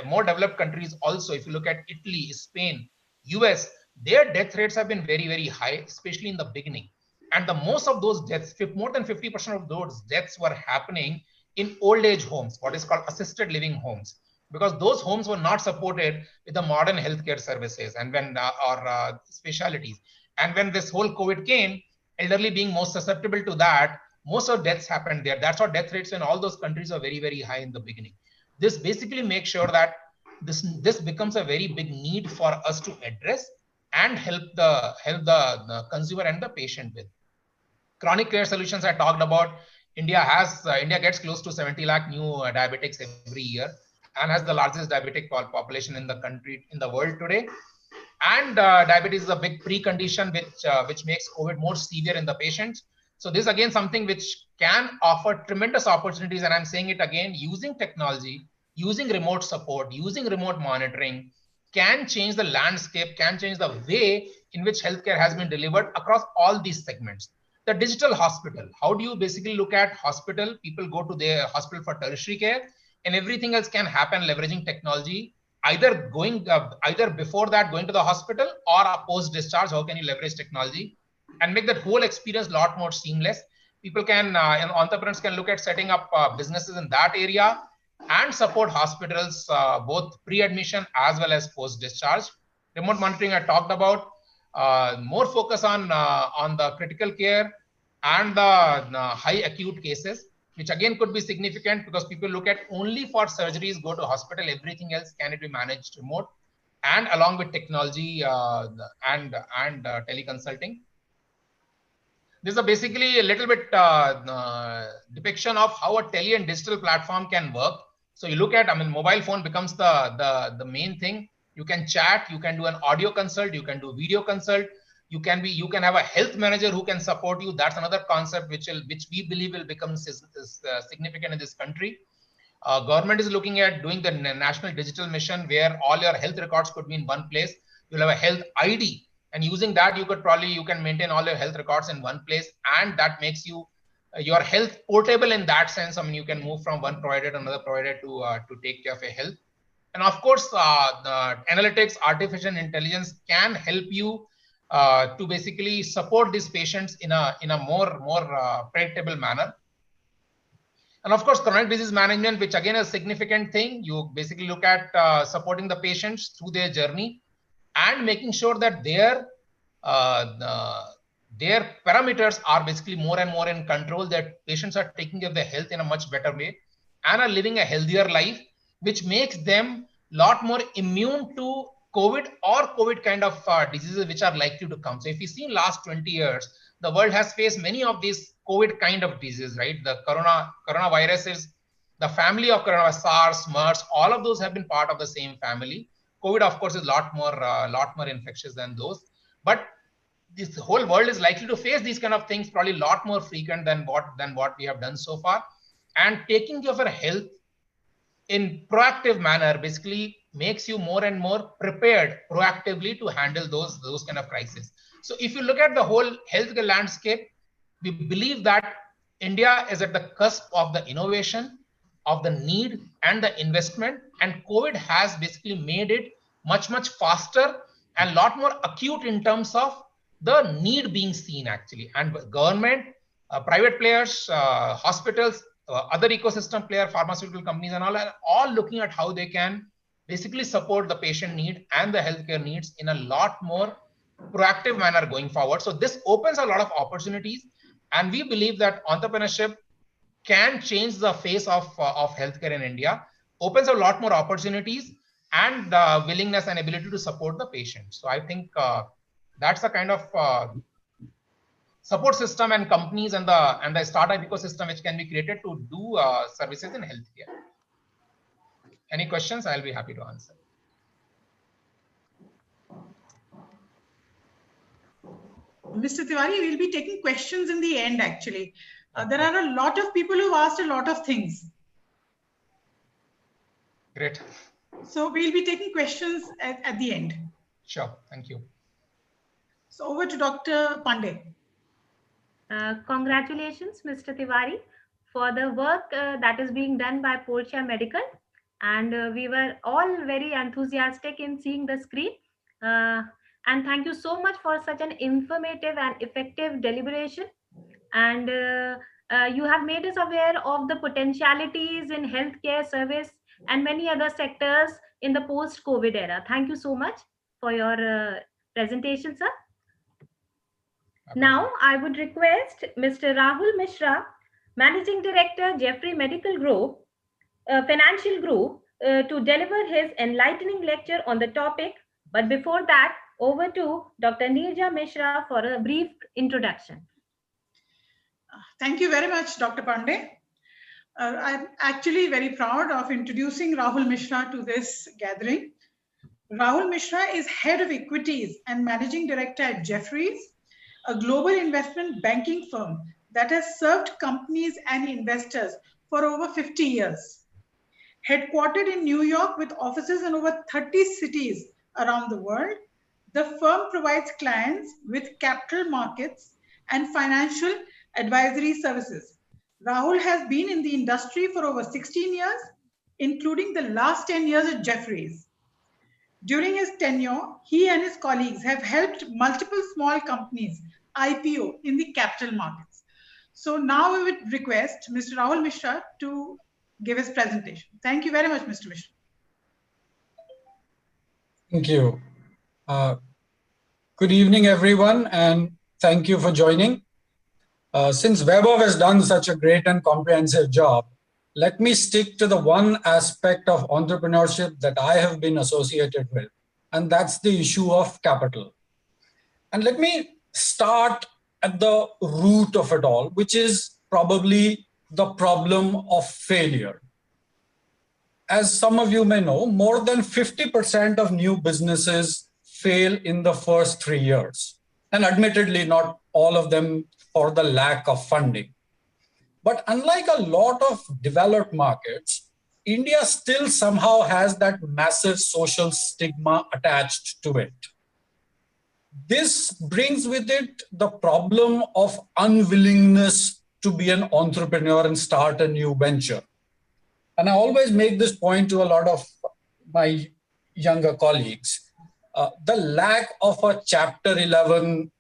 more developed countries also, if you look at Italy, Spain, US, their death rates have been very, very high, especially in the beginning. And most of those deaths, more than 50% of those deaths were happening in old age homes, what is called assisted living homes, because those homes were not supported with the modern healthcare services and or specialties. And when this whole COVID came, elderly being most susceptible to that, most of deaths happened there. That's why death rates in all those countries are very, very high in the beginning. This basically makes sure that this becomes a very big need for us to address and help the consumer and the patient with. Chronic care solutions I talked about. India gets close to 70 lakh new diabetics every year and has the largest diabetic population in the country, in the world today. And diabetes is a big precondition which makes COVID more severe in the patients. So this is again something which can offer tremendous opportunities. And I'm saying it again, using technology, using remote support, using remote monitoring can change the landscape, can change the way in which healthcare has been delivered across all these segments. The digital hospital, how do you basically look at hospital? People go to their hospital for tertiary care and everything else can happen leveraging technology, either before that going to the hospital or a post discharge. How can you leverage technology and make that whole experience a lot more seamless? People can and entrepreneurs can look at setting up businesses in that area and support hospitals both pre-admission as well as post discharge. Remote monitoring I talked about, more focus on the critical care and the high acute cases, which again could be significant because people look at only for surgeries, go to hospital, everything else can it be managed remote, and along with technology and teleconsulting. This is basically a little bit depiction of how a tele and digital platform can work. So you look at, I mean, mobile phone becomes the main thing. You can chat, you can do an audio consult, you can do video consult. You can have a health manager who can support you. That's another concept which we believe will become significant in this country. Government is looking at doing the national digital mission where all your health records could be in one place. You'll have a health ID, and using that you can maintain all your health records in one place, and that makes you your health portable in that sense. I mean, you can move from one provider to another provider to take care of your health. And of course, the analytics, artificial intelligence can help you to basically support these patients in a more predictable manner. And of course, chronic disease management, which again is a significant thing. You basically look at supporting the patients through their journey and making sure that their parameters are basically more and more in control, that patients are taking care of their health in a much better way and are living a healthier life, which makes them a lot more immune to COVID or COVID kind of diseases which are likely to come. So if you see in last 20 years, the world has faced many of these COVID kind of diseases, right? The coronavirus is the family of coronavirus, SARS, MERS, all of those have been part of the same family. COVID, of course, is a lot more infectious than those. But this whole world is likely to face these kind of things probably a lot more frequent than what we have done so far. And taking care of your health in proactive manner basically makes you more and more prepared proactively to handle those kind of crises. So if you look at the whole healthcare landscape, we believe that India is at the cusp of the innovation, of the need and the investment, and COVID has basically made it much faster and a lot more acute in terms of the need being seen actually. And government, private players, hospitals, other ecosystem player, pharmaceutical companies and all are all looking at how they can basically support the patient need and the healthcare needs in a lot more proactive manner going forward. So this opens a lot of opportunities, and we believe that entrepreneurship can change the face of healthcare in India, opens a lot more opportunities and willingness and ability to support the patient. So I think that's the kind of support system and companies and the startup ecosystem which can be created to do services in healthcare. Any questions? I'll be happy to answer. Mr. Tiwari, we'll be taking questions in the end, actually. There are a lot of people who've asked a lot of things. Great. So we'll be taking questions at the end. Sure, thank you. So over to Dr. Pandey. Congratulations, Mr. Tiwari, for the work that is being done by Portia Medical. And we were all very enthusiastic in seeing the screen. And thank you so much for such an informative and effective deliberation. And you have made us aware of the potentialities in healthcare service and many other sectors in the post-COVID era. Thank you so much for your presentation, sir. Now, I would request Mr. Rahul Mishra, Managing Director, Jeffrey Medical Group, Financial Group, to deliver his enlightening lecture on the topic. But before that, over to Dr. Neerja Mishra for a brief introduction. Thank you very much, Dr. Pandey. I'm actually very proud of introducing Rahul Mishra to this gathering. Rahul Mishra is head of equities and managing director at Jefferies, a global investment banking firm that has served companies and investors for over 50 years. Headquartered in New York with offices in over 30 cities around the world, the firm provides clients with capital markets and financial advisory services. Rahul has been in the industry for over 16 years, including the last 10 years at Jefferies. During his tenure, he and his colleagues have helped multiple small companies IPO in the capital markets. So now we would request Mr. Rahul Mishra to give his presentation. Thank you very much, Mr. Mishra. Thank you. Good evening, everyone, and thank you for joining. Since Vaibhav has done such a great and comprehensive job, let me stick to the one aspect of entrepreneurship that I have been associated with, and that's the issue of capital. And let me start at the root of it all, which is probably the problem of failure. As some of you may know, more than 50% of new businesses fail in the first 3 years. And admittedly, not all of them for the lack of funding. But unlike a lot of developed markets, India still somehow has that massive social stigma attached to it. This brings with it the problem of unwillingness to be an entrepreneur and start a new venture. And I always make this point to a lot of my younger colleagues. The lack of a Chapter 11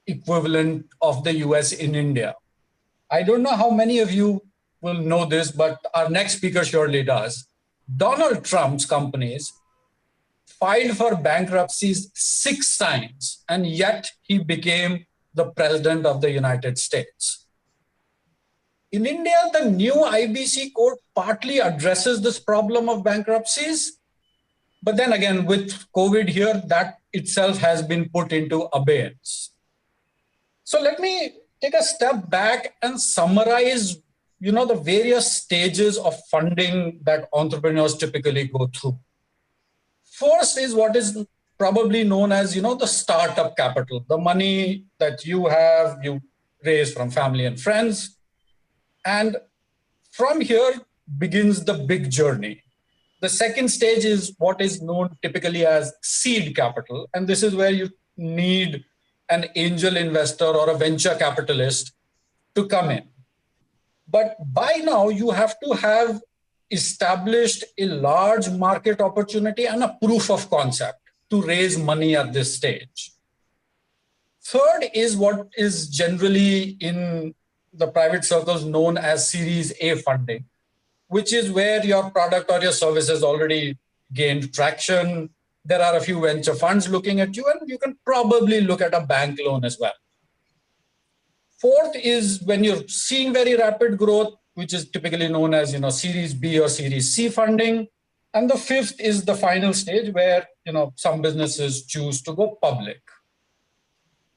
equivalent of the US in India. I don't know how many of you will know this, but our next speaker surely does. Donald Trump's companies filed for bankruptcies 6 times, and yet he became the president of the United States. In India, the new IBC code partly addresses this problem of bankruptcies. But then again, with COVID here, that itself has been put into abeyance. So let me take a step back and summarize, the various stages of funding that entrepreneurs typically go through. First is what is probably known as, the startup capital, the money that you raise from family and friends. And from here begins the big journey. The second stage is what is known typically as seed capital. And this is where you need an angel investor or a venture capitalist to come in. But by now, you have to have established a large market opportunity and a proof of concept to raise money at this stage. Third is what is generally in the private circles known as Series A funding, which is where your product or your service has already gained traction. There are a few venture funds looking at you, and you can probably look at a bank loan as well. Fourth is when you're seeing very rapid growth, which is typically known as Series B or Series C funding. And the fifth is the final stage where some businesses choose to go public.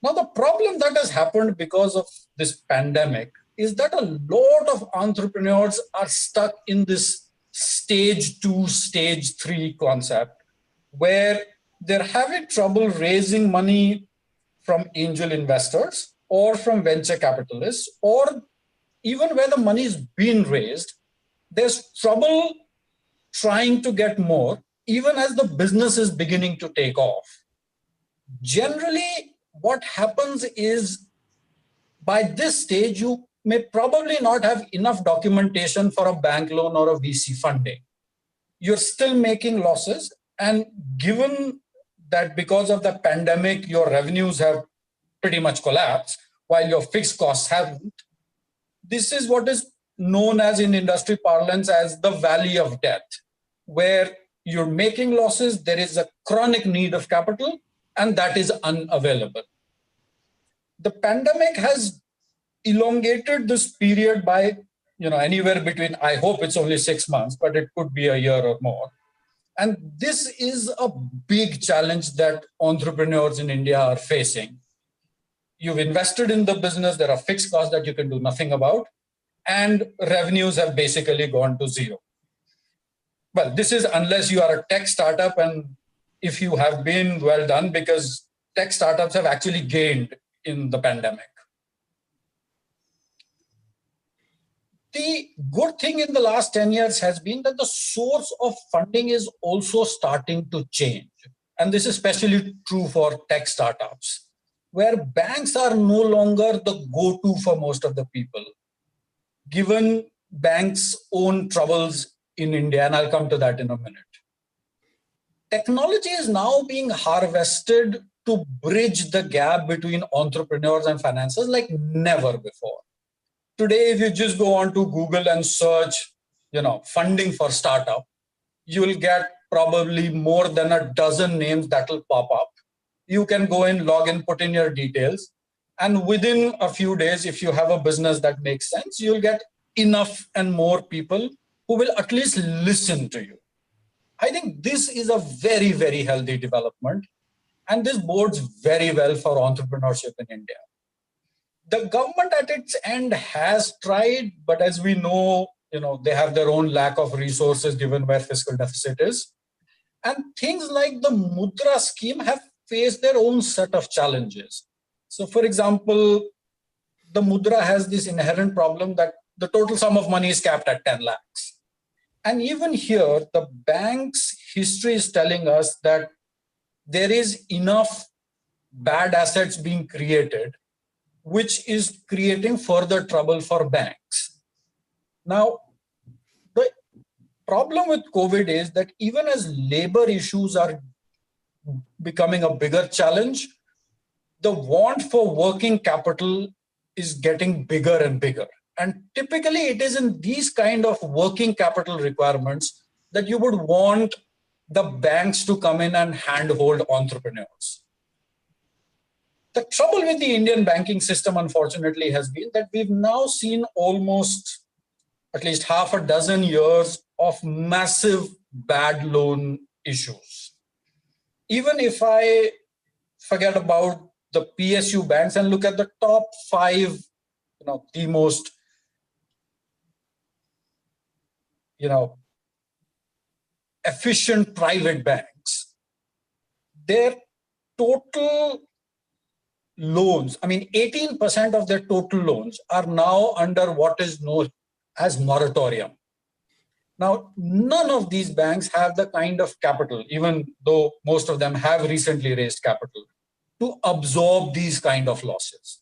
Now, the problem that has happened because of this pandemic is that a lot of entrepreneurs are stuck in this stage 2, stage 3 concept, where they're having trouble raising money from angel investors or from venture capitalists, or even where the money is being raised, there's trouble trying to get more, even as the business is beginning to take off. Generally, what happens is by this stage, you may probably not have enough documentation for a bank loan or a VC funding. You're still making losses. And given that because of the pandemic, your revenues have pretty much collapsed, while your fixed costs haven't, this is what is known as in industry parlance as the valley of death, where you're making losses, there is a chronic need of capital, and that is unavailable. The pandemic has elongated this period by, anywhere between, I hope it's only 6 months, but it could be a year or more. And this is a big challenge that entrepreneurs in India are facing. you've invested in the business, there are fixed costs that you can do nothing about, and revenues have basically gone to zero. Well, this is unless you are a tech startup, and if you have been, well done, because tech startups have actually gained in the pandemic. The good thing in the last 10 years has been that the source of funding is also starting to change. And this is especially true for tech startups, where banks are no longer the go-to for most of the people, given banks' own troubles in India, and I'll come to that in a minute. Technology is now being harvested to bridge the gap between entrepreneurs and financiers like never before. Today, if you just go on to Google and search, funding for startup, you will get probably more than a dozen names that will pop up. You can go in, log in, put in your details. And within a few days, if you have a business that makes sense, you'll get enough and more people who will at least listen to you. I think this is a very, very healthy development. And this bodes very well for entrepreneurship in India. The government at its end has tried, but as we know, they have their own lack of resources given where fiscal deficit is. And things like the Mudra scheme have faced their own set of challenges. So for example, the Mudra has this inherent problem that the total sum of money is capped at 10 lakhs. And even here, the bank's history is telling us that there is enough bad assets being created, which is creating further trouble for banks. Now, the problem with COVID is that even as labor issues are becoming a bigger challenge, the want for working capital is getting bigger and bigger. And typically it is in these kind of working capital requirements that you would want the banks to come in and handhold entrepreneurs. The trouble with the Indian banking system, unfortunately, has been that we've now seen almost at least half a dozen years of massive bad loan issues. Even if I forget about the PSU banks and look at the top 5, the most, efficient private banks, their total loans, 18% of their total loans are now under what is known as moratorium. Now, none of these banks have the kind of capital, even though most of them have recently raised capital, to absorb these kind of losses,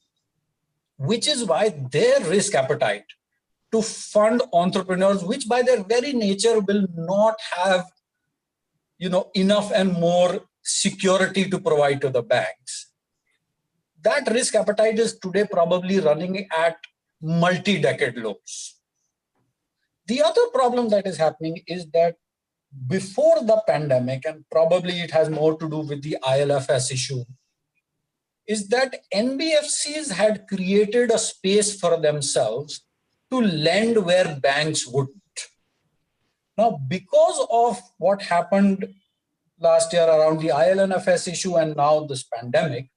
which is why their risk appetite to fund entrepreneurs, which by their very nature will not have, enough and more security to provide to the banks. That risk appetite is today probably running at multi-decade lows. The other problem that is happening is that before the pandemic, and probably it has more to do with the ILFS issue, is that NBFCs had created a space for themselves to lend where banks wouldn't. Now, because of what happened last year around the ILNFS issue and now this pandemic,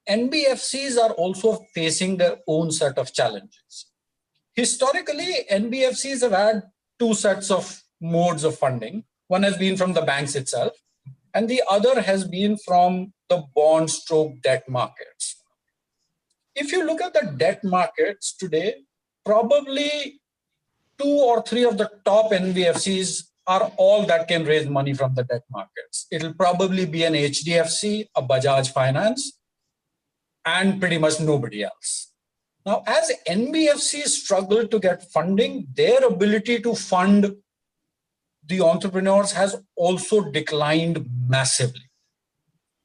NBFCs are also facing their own set of challenges. Historically, NBFCs have had two sets of modes of funding. One has been from the banks itself, and the other has been from the bond stroke debt markets. If you look at the debt markets today, probably 2 or 3 of the top NBFCs are all that can raise money from the debt markets. It'll probably be an HDFC, a Bajaj Finance, and pretty much nobody else. Now, as NBFCs struggle to get funding, their ability to fund the entrepreneurs has also declined massively.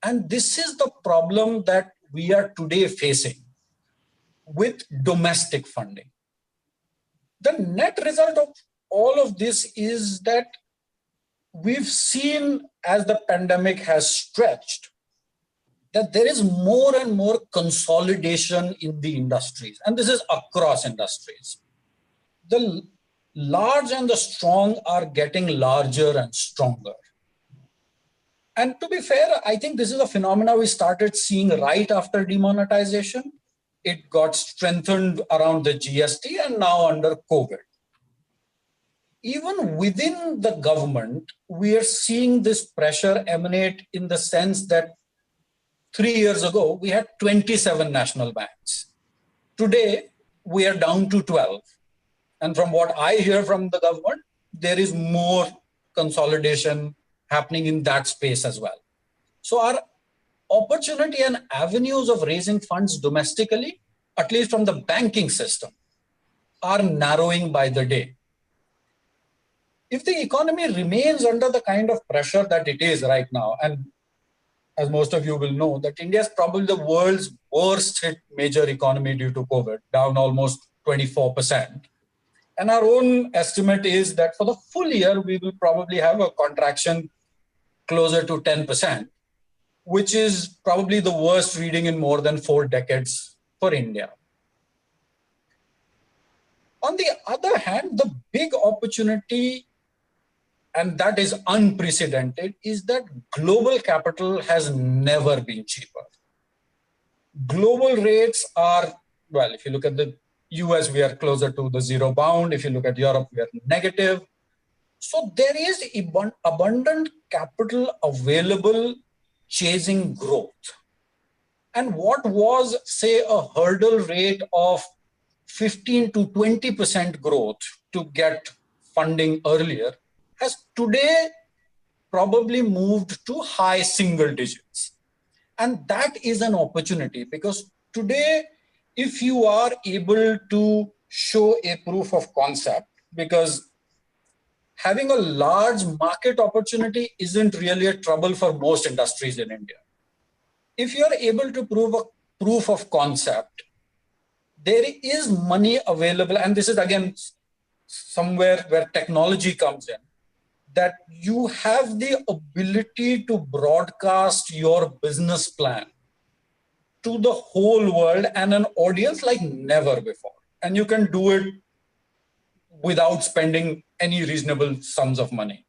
And this is the problem that we are today facing with domestic funding. The net result of all of this is that we've seen, as the pandemic has stretched, that there is more and more consolidation in the industries, and this is across industries. The large and the strong are getting larger and stronger. And to be fair, I think this is a phenomenon we started seeing right after demonetization. it got strengthened around the GST and now under COVID. Even within the government, we are seeing this pressure emanate in the sense that 3 years ago, we had 27 national banks. Today, we are down to 12. And from what I hear from the government, there is more consolidation happening in that space as well. So our opportunity and avenues of raising funds domestically, at least from the banking system, are narrowing by the day. If the economy remains under the kind of pressure that it is right now, and as most of you will know, that India is probably the world's worst hit major economy due to COVID, down almost 24%. And our own estimate is that for the full year, we will probably have a contraction closer to 10%, which is probably the worst reading in more than 4 decades for India. On the other hand, the big opportunity, and that is unprecedented, is that global capital has never been cheaper. Global rates are, well, if you look at the US, we are closer to the zero bound. If you look at Europe, we are negative. So there is abundant capital available chasing growth. And what was, say, a hurdle rate of 15 to 20% growth to get funding earlier has today probably moved to high single digits. And that is an opportunity, because today, if you are able to show a proof of concept, because having a large market opportunity isn't really a trouble for most industries in India. If you are able to prove a proof of concept, there is money available, and this is again somewhere where technology comes in, that you have the ability to broadcast your business plan to the whole world and an audience like never before. And you can do it without spending any reasonable sums of money.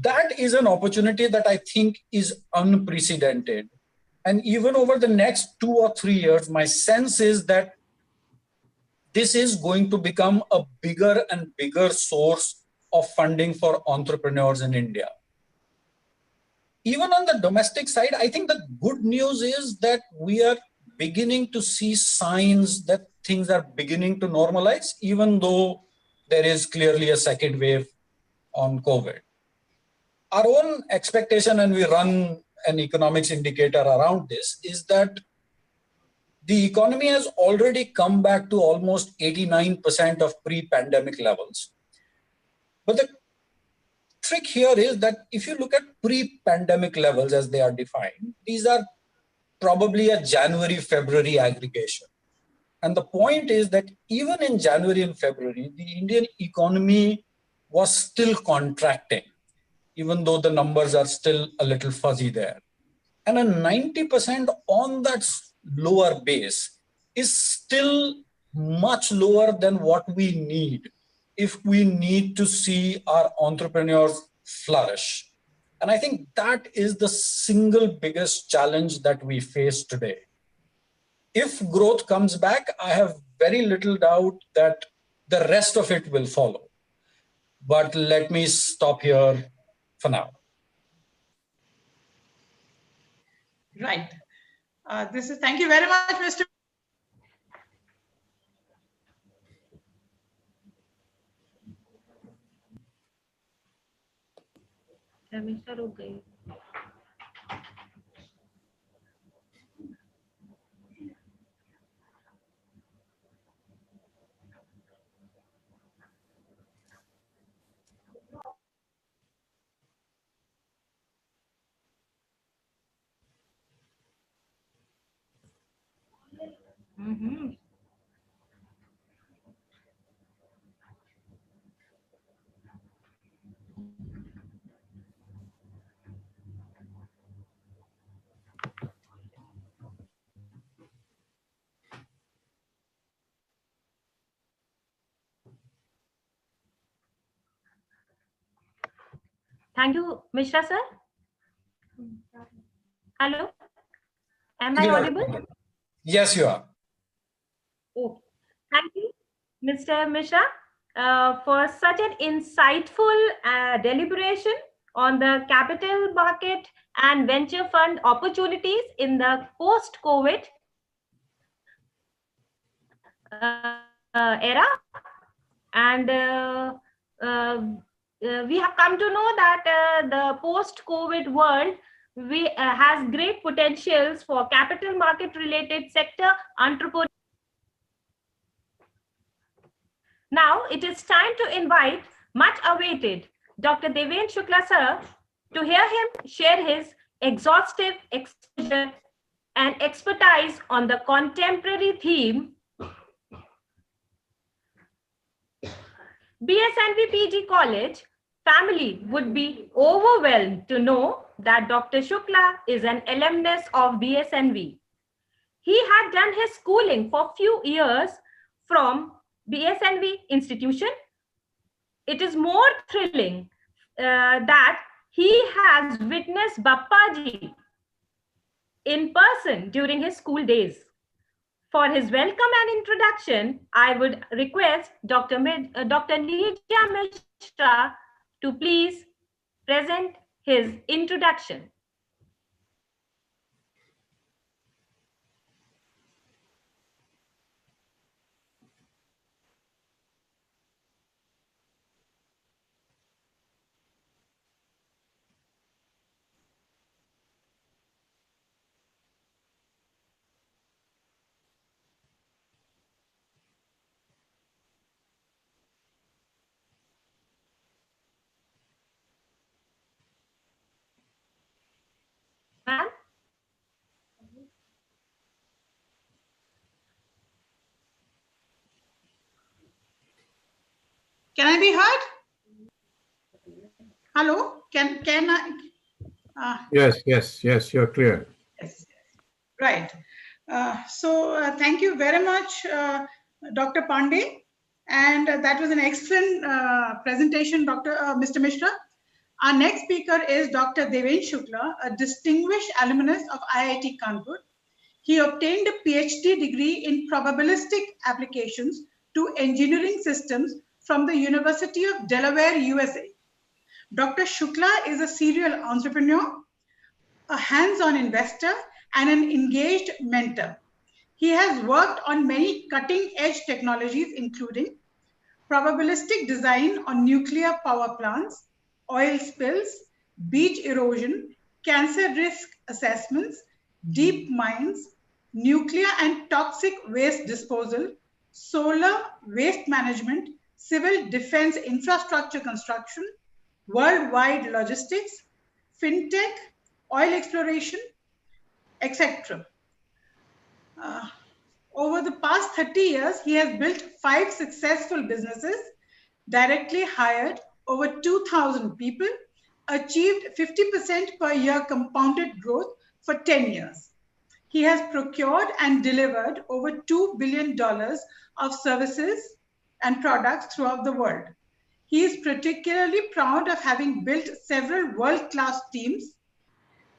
That is an opportunity that I think is unprecedented. And even over the next 2 or 3 years, my sense is that this is going to become a bigger and bigger source of funding for entrepreneurs in India. Even on the domestic side, I think the good news is that we are beginning to see signs that things are beginning to normalize, even though there is clearly a second wave on COVID. Our own expectation, and we run an economics indicator around this, is that the economy has already come back to almost 89% of pre-pandemic levels. But the trick here is that if you look at pre-pandemic levels as they are defined, these are probably a January, February aggregation. And the point is that even in January and February, the Indian economy was still contracting, even though the numbers are still a little fuzzy there. And a 90% on that lower base is still much lower than what we need if we need to see our entrepreneurs flourish. And I think that is the single biggest challenge that we face today. If growth comes back, I have very little doubt that the rest of it will follow. But let me stop here for now. Right. Thank you very much, Mr. Mm-hmm. Thank you, Mishra sir. Hello, am I audible? Yes, you are. Oh, thank you, Mr. Mishra, for such an insightful deliberation on the capital market and venture fund opportunities in the post-COVID era. And we have come to know that the post-COVID world has great potentials for capital market related sector entrepreneurs. Now it is time to invite much awaited Dr. Deven Shukla sir to hear him share his exhaustive exposure and expertise on the contemporary theme BSNV PG College. Family would be overwhelmed to know that Dr. Shukla is an alumnus of BSNV. He had done his schooling for few years from BSNV institution. It is more thrilling that he has witnessed Bappa ji in person during his school days. For his welcome and introduction, I would request Dr. Nija Mishra to please present his introduction. Ma'am? Can I be heard? Hello? Can I? Yes, you're clear. Yes. Right. Thank you very much, Dr. Pandey. And that was an excellent presentation, Mr. Mishra. Our next speaker is Dr. Deven Shukla, a distinguished alumnus of IIT Kanpur. He obtained a PhD degree in probabilistic applications to engineering systems from the University of Delaware, USA. Dr. Shukla is a serial entrepreneur, a hands-on investor, and an engaged mentor. He has worked on many cutting-edge technologies, including probabilistic design on nuclear power plants, oil spills, beach erosion, cancer risk assessments, deep mines, nuclear and toxic waste disposal, solar waste management, civil defense infrastructure construction, worldwide logistics, fintech, oil exploration, etc. Over the past 30 years, he has built 5 successful businesses, directly hired over 2,000 people, achieved 50% per year compounded growth for 10 years. He has procured and delivered over $2 billion of services and products throughout the world. He is particularly proud of having built several world-class teams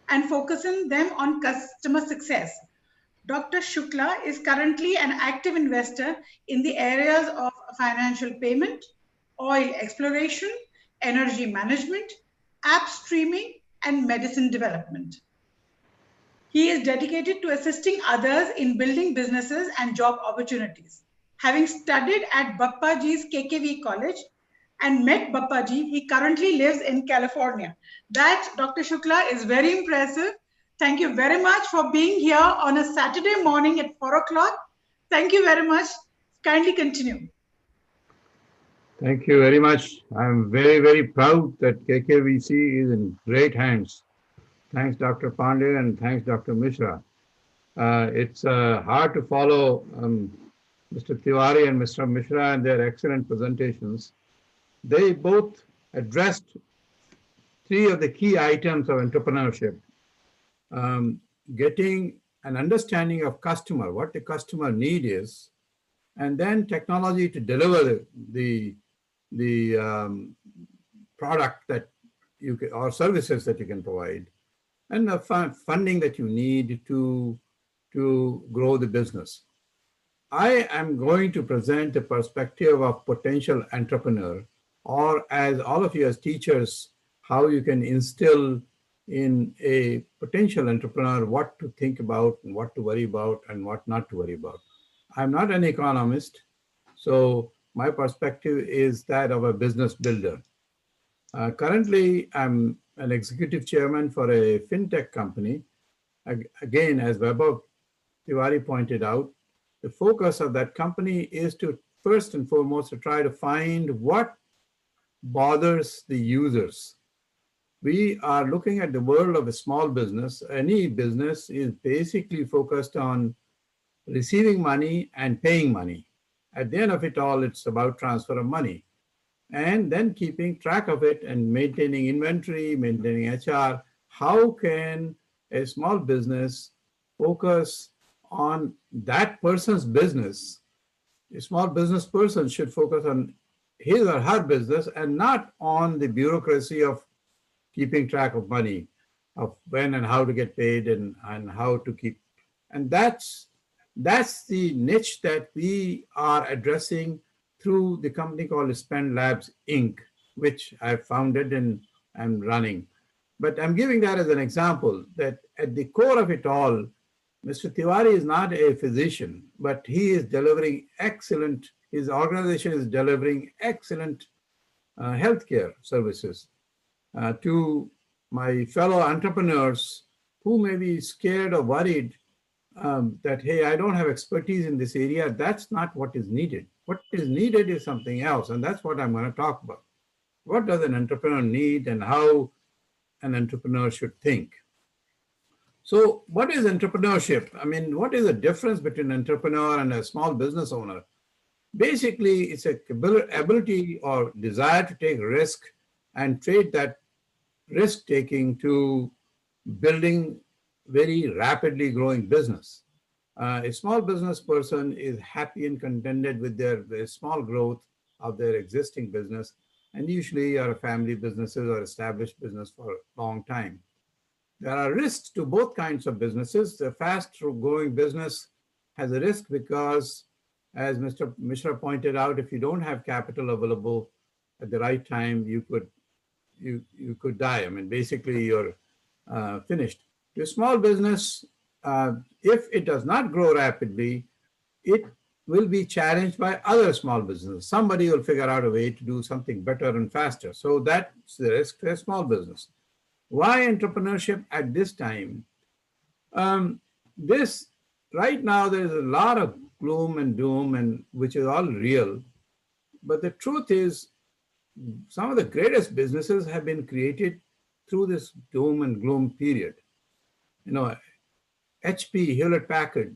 and focusing them on customer success. Dr. Shukla is currently an active investor in the areas of financial payment, oil exploration, energy management, app streaming, and medicine development. He is dedicated to assisting others in building businesses and job opportunities. Having studied at Bappa ji's KKV College and met Bappa ji, he currently lives in California. That, Dr. Shukla, is very impressive. Thank you very much for being here on a Saturday morning at 4 o'clock. Thank you very much. Kindly continue. Thank you very much. I'm very, very proud that KKVC is in great hands. Thanks, Dr. Pandey, and thanks, Dr. Mishra. It's hard to follow Mr. Tiwari and Mr. Mishra and their excellent presentations. They both addressed 3 of the key items of entrepreneurship. Getting an understanding of customer, what the customer need is, and then technology to deliver the product that you can, or services that you can provide, and the funding that you need to to grow the business. I am going to present the perspective of potential entrepreneur, or as all of you as teachers, how you can instill in a potential entrepreneur what to think about and what to worry about and what not to worry about. I'm not an economist, so my perspective is that of a business builder. Currently, I'm an executive chairman for a fintech company. Again, as Bappa Tiwari pointed out, the focus of that company is to first and foremost to try to find what bothers the users. We are looking at the world of a small business. Any business is basically focused on receiving money and paying money. At the end of it all, it's about transfer of money and then keeping track of it and maintaining inventory, maintaining HR. How can a small business focus on that person's business? A small business person should focus on his or her business and not on the bureaucracy of keeping track of money, of when and how to get paid and how to keep. And that's the niche that we are addressing through the company called Spend Labs Inc., which I founded and I'm running. But I'm giving that as an example that at the core of it all, Mr. Tiwari is not a physician, but he is delivering excellent, his organization is delivering excellent healthcare services to my fellow entrepreneurs who may be scared or worried that, hey, I don't have expertise in this area. That's not what is needed. What is needed is something else, and that's what I'm going to talk about. What does an entrepreneur need and how an entrepreneur should think? So what is entrepreneurship? I mean, what is the difference between an entrepreneur and a small business owner? Basically, it's a ability or desire to take risk and trade that risk-taking to building very rapidly growing business. A small business person is happy and contented with their small growth of their existing business, and usually are family businesses or established business for a long time. There are risks to both kinds of businesses. The fast-growing business has a risk because, as Mr. Mishra pointed out, if you don't have capital available at the right time, you could die. I mean, basically, you're finished. To a small business, if it does not grow rapidly, it will be challenged by other small businesses. Somebody will figure out a way to do something better and faster. So that's the risk to a small business. Why entrepreneurship at this time? Right now, there's a lot of gloom and doom, and which is all real. But the truth is, some of the greatest businesses have been created through this doom and gloom period. You know, HP, Hewlett Packard,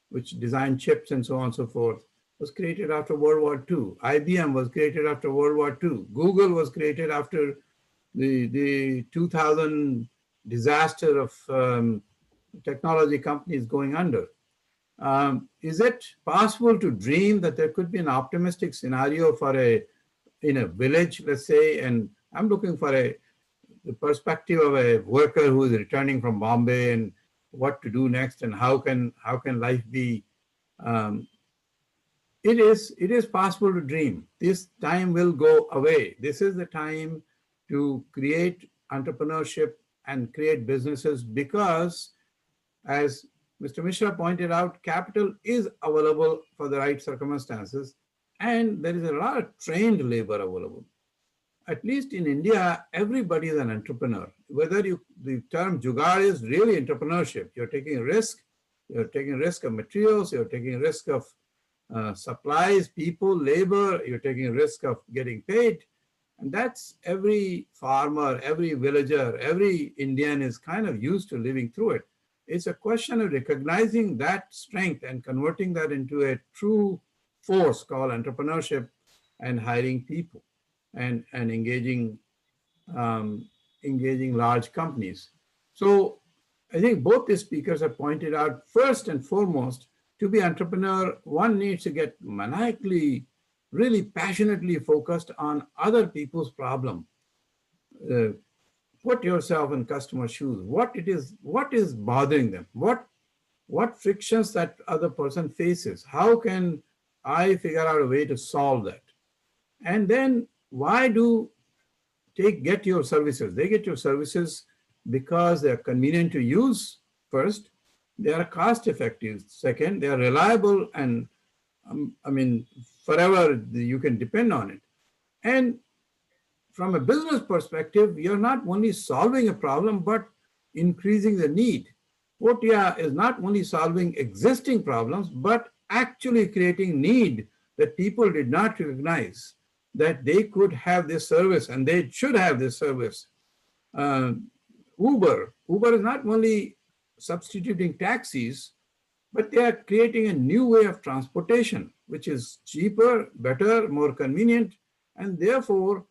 which designed chips and so on and so forth, was created after World War II. IBM was created after World War II. Google was created after the 2000 disaster of technology companies going under. Is it possible to dream that there could be an optimistic scenario for in a village, let's say, and I'm looking for the perspective of a worker who is returning from Bombay and what to do next and how can life be. It is possible to dream. This time will go away. This is the time to create entrepreneurship and create businesses because, as Mr. Mishra pointed out, capital is available for the right circumstances, and there is a lot of trained labor available. At least in India, everybody is an entrepreneur. Whether the term jugaad is really entrepreneurship. You're taking risk. You're taking risk of materials. You're taking risk of supplies, people, labor. You're taking risk of getting paid. And that's every farmer, every villager, every Indian is kind of used to living through it. It's a question of recognizing that strength and converting that into a true force called entrepreneurship and hiring people and engaging large companies. So I think both the speakers have pointed out, first and foremost, to be entrepreneur, one needs to get maniacally, really passionately focused on other people's problem. Put yourself in customer shoes. What is bothering them? What what frictions that other person faces. How can I figure out a way to solve that? And then why do get your services? They get your services because they're convenient to use first, they are cost effective second, they are reliable, and I mean, forever you can depend on it. And from a business perspective, you're not only solving a problem, but increasing the need. Portia is not only solving existing problems, but actually creating need that people did not recognize that they could have this service and they should have this service. Uber is not only substituting taxis, but they are creating a new way of transportation, which is cheaper, better, more convenient, and therefore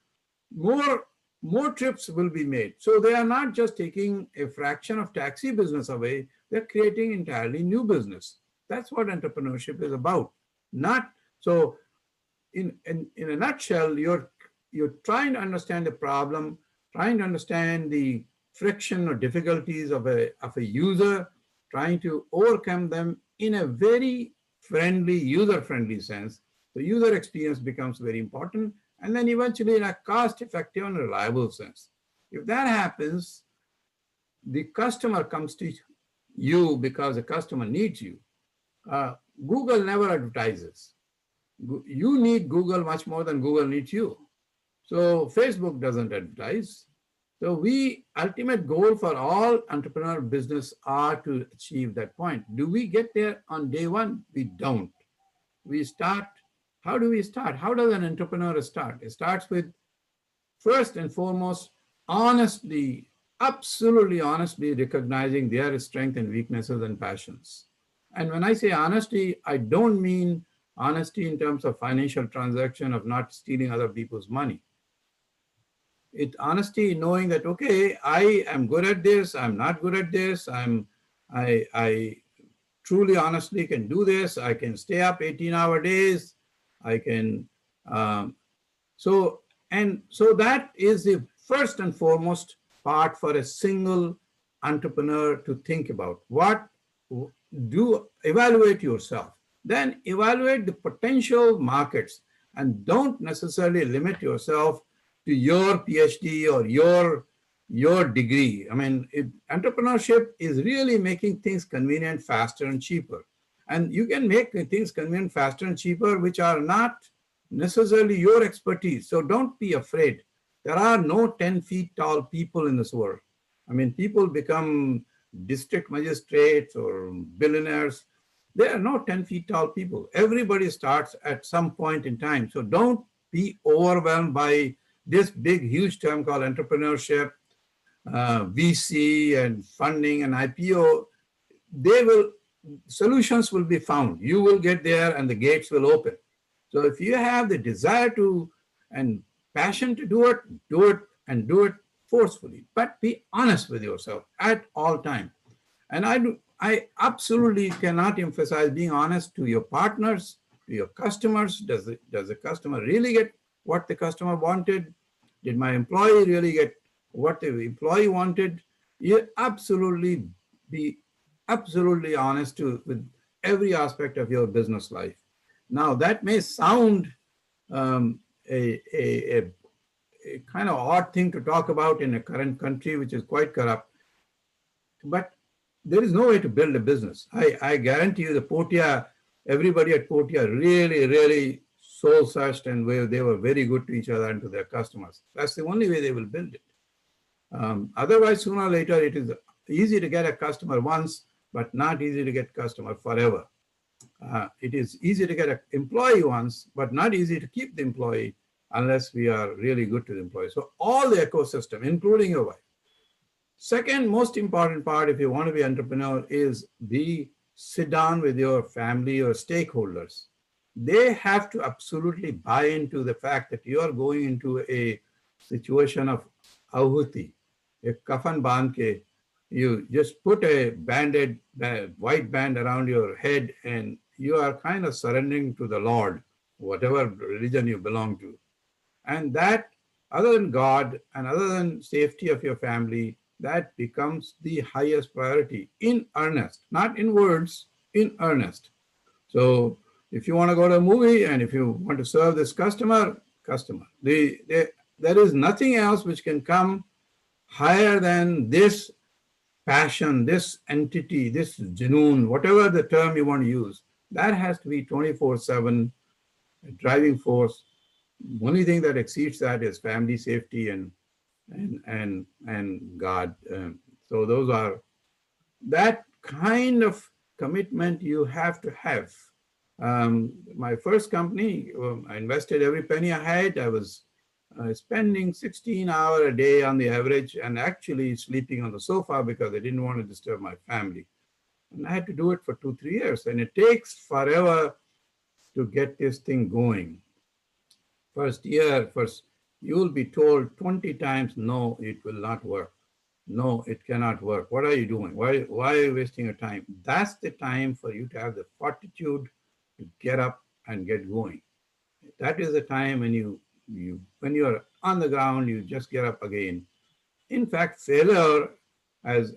more trips will be made. So they are not just taking a fraction of taxi business away, they're creating entirely new business. That's what entrepreneurship is about. Not so in a nutshell, you're trying to understand the problem, trying to understand the friction or difficulties of a user, trying to overcome them in a very friendly, user-friendly sense. The user experience becomes very important, and then eventually in a cost-effective and reliable sense. If that happens, the customer comes to you because the customer needs you. Google never advertises. You need Google much more than Google needs you. So Facebook doesn't advertise. So ultimate goal for all entrepreneur business are to achieve that point. Do we get there on day one? We don't. We start. How do we start? How does an entrepreneur start? It starts with, first and foremost, honestly, absolutely honestly recognizing their strengths and weaknesses and passions. And when I say honesty, I don't mean honesty in terms of financial transaction, of not stealing other people's money. It's honesty knowing that, okay, I am good at this, I'm not good at this, I truly honestly can do this, I can stay up 18-hour days, I can, so that is the first and foremost part for a single entrepreneur to think about. Evaluate yourself, then evaluate the potential markets, and don't necessarily limit yourself to your PhD or your degree. I mean, entrepreneurship is really making things convenient, faster, and cheaper. And you can make things convenient, faster, and cheaper, which are not necessarily your expertise. So don't be afraid. There are no 10 feet tall people in this world. I mean, people become district magistrates or billionaires. There are no 10 feet tall people. Everybody starts at some point in time. So don't be overwhelmed by this big, huge term called entrepreneurship, VC and funding and IPO. Solutions will be found. You will get there and the gates will open. So if you have the desire to and passion to do it and do it forcefully, but be honest with yourself at all times. And I absolutely cannot emphasize being honest to your partners, to your customers. Does the customer really get what the customer wanted? Did my employee really get what the employee wanted? You absolutely be absolutely honest with every aspect of your business life. Now that may sound a kind of odd thing to talk about in a current country which is quite corrupt, but there is no way to build a business. I guarantee you the Portia, everybody at Portia really, really soul searched, and they were very good to each other and to their customers. That's the only way they will build it. Otherwise, sooner or later, it is easy to get a customer once, but not easy to get customer forever. It is easy to get an employee once, but not easy to keep the employee unless we are really good to the employee. So all the ecosystem, including your wife. Second most important part, if you want to be an entrepreneur, is sit down with your family or stakeholders. They have to absolutely buy into the fact that you are going into a situation of ahuti, a kafan band ke. You just put a banded white band around your head and you are kind of surrendering to the Lord, whatever religion you belong to. And that, other than God and other than safety of your family, that becomes the highest priority in earnest, not in words, in earnest. So if you want to go to a movie and if you want to serve this customer, there is nothing else which can come higher than this passion, this entity, this genoon, whatever the term you want to use. That has to be 24/7 driving force. Only thing that exceeds that is family safety and God. So those are that kind of commitment you have to have. My first company, I invested every penny I had. I was spending 16 hours a day on the average and actually sleeping on the sofa because I didn't want to disturb my family. And I had to do it for 2-3 years. And it takes forever to get this thing going. First year, you will be told 20 times, no, it will not work. No, it cannot work. What are you doing? Why are you wasting your time? That's the time for you to have the fortitude to get up and get going. That is the time when when you're on the ground, you just get up again. In fact, failure, as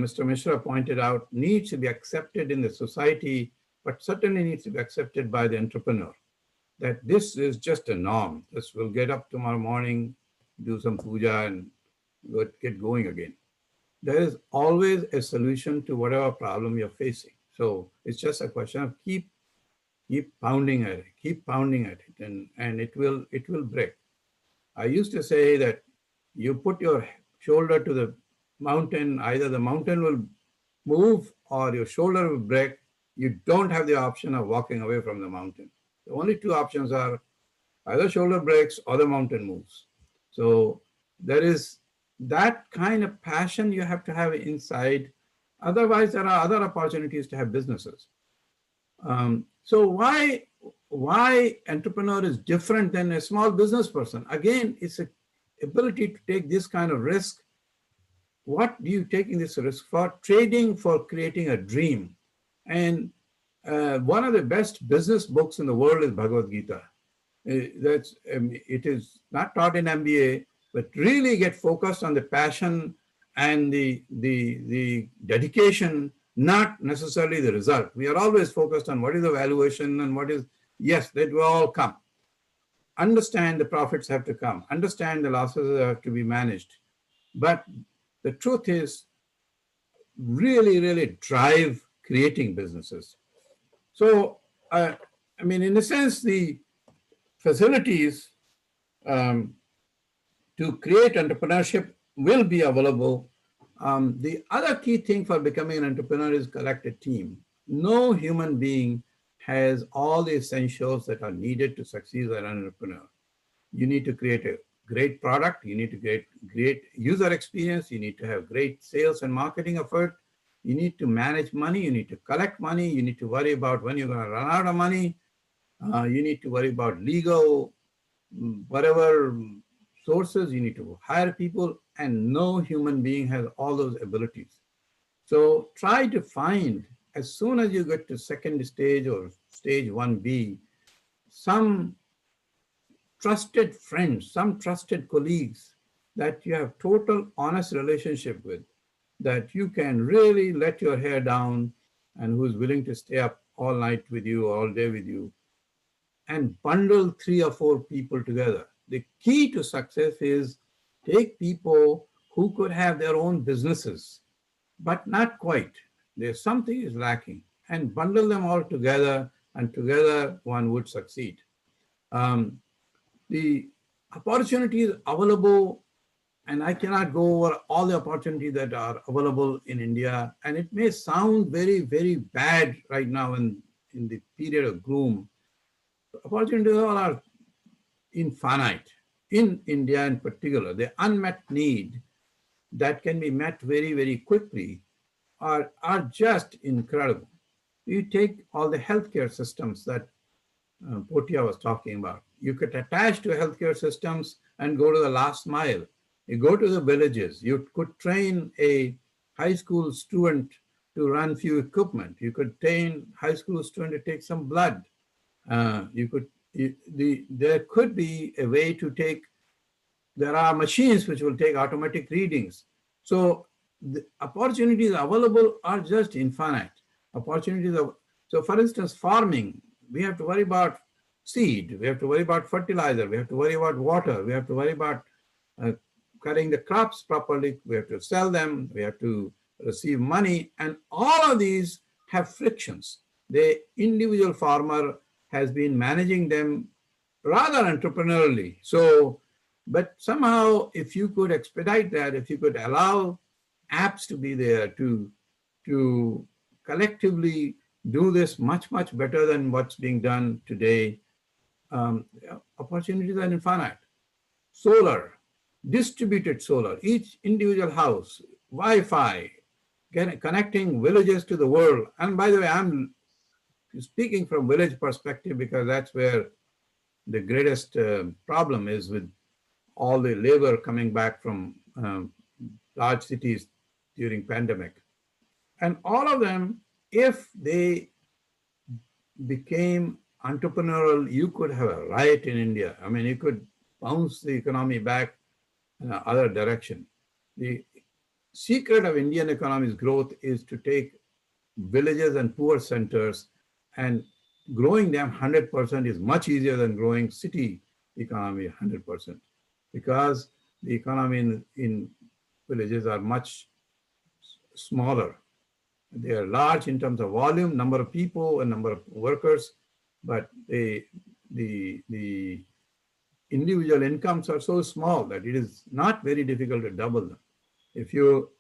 Mr. Mishra pointed out, needs to be accepted in the society, but certainly needs to be accepted by the entrepreneur. That this is just a norm. This will get up tomorrow morning, do some puja and get going again. There is always a solution to whatever problem you're facing. So it's just a question of keep pounding at it, and it will break. I used to say that you put your shoulder to the mountain, either the mountain will move or your shoulder will break. You don't have the option of walking away from the mountain. The only two options are either shoulder breaks or the mountain moves. So there is that kind of passion you have to have inside. Otherwise, there are other opportunities to have businesses. So why entrepreneur is different than a small business person? Again, it's an ability to take this kind of risk. What do you taking this risk for? Trading for creating a dream. And one of the best business books in the world is Bhagavad Gita. It is not taught in MBA, but really get focused on the passion and the dedication, not necessarily the result. We are always focused on what is the valuation and what is, yes, that will all come. Understand the profits have to come. Understand the losses have to be managed. But the truth is really, really drive creating businesses. So, I mean, in a sense, the facilities to create entrepreneurship will be available. The other key thing for becoming an entrepreneur is collect a team. No human being has all the essentials that are needed to succeed as an entrepreneur. You need to create a great product. You need to create great user experience. You need to have great sales and marketing effort. You need to manage money. You need to collect money. You need to worry about when you're going to run out of money. You need to worry about legal, whatever sources. You need to hire people, and no human being has all those abilities. So try to find, as soon as you get to second stage or stage 1B, some trusted friends, some trusted colleagues that you have total honest relationship with, that you can really let your hair down and who's willing to stay up all night with you, all day with you, and bundle 3 or 4 people together. The key to success is take people who could have their own businesses, but not quite. There's something is lacking, and bundle them all together, and together one would succeed. The opportunities available, and I cannot go over all the opportunities that are available in India, and it may sound very, very bad right now in the period of gloom. Opportunities are infinite. In India in particular, the unmet need that can be met very, very quickly are just incredible. You take all the healthcare systems that Potia was talking about. You could attach to healthcare systems and go to the last mile. You go to the villages. You could train a high school student to run few equipment. You could train high school student to take some blood. There could be a way to take, there are machines which will take automatic readings. So the opportunities available are just infinite. Opportunities are, so for instance, farming, we have to worry about seed, we have to worry about fertilizer, we have to worry about water, we have to worry about cutting the crops properly, we have to sell them, we have to receive money, and all of these have frictions. The individual farmer has been managing them rather entrepreneurially. So, but somehow if you could expedite that, if you could allow apps to be there to collectively do this much, much better than what's being done today, opportunities are infinite. Solar, distributed solar, each individual house, Wi-Fi, connecting villages to the world. And by the way, I'm speaking from village perspective because that's where the greatest problem is with all the labor coming back from large cities during pandemic. And all of them, if they became entrepreneurial, you could have a riot in India. I mean, you could bounce the economy back in the other direction. The secret of Indian economy's growth is to take villages and poor centers, and growing them 100% is much easier than growing city economy 100%, because the economy in villages are much smaller. They are large in terms of volume, number of people and number of workers, but the individual incomes are so small that it is not very difficult to double them. If you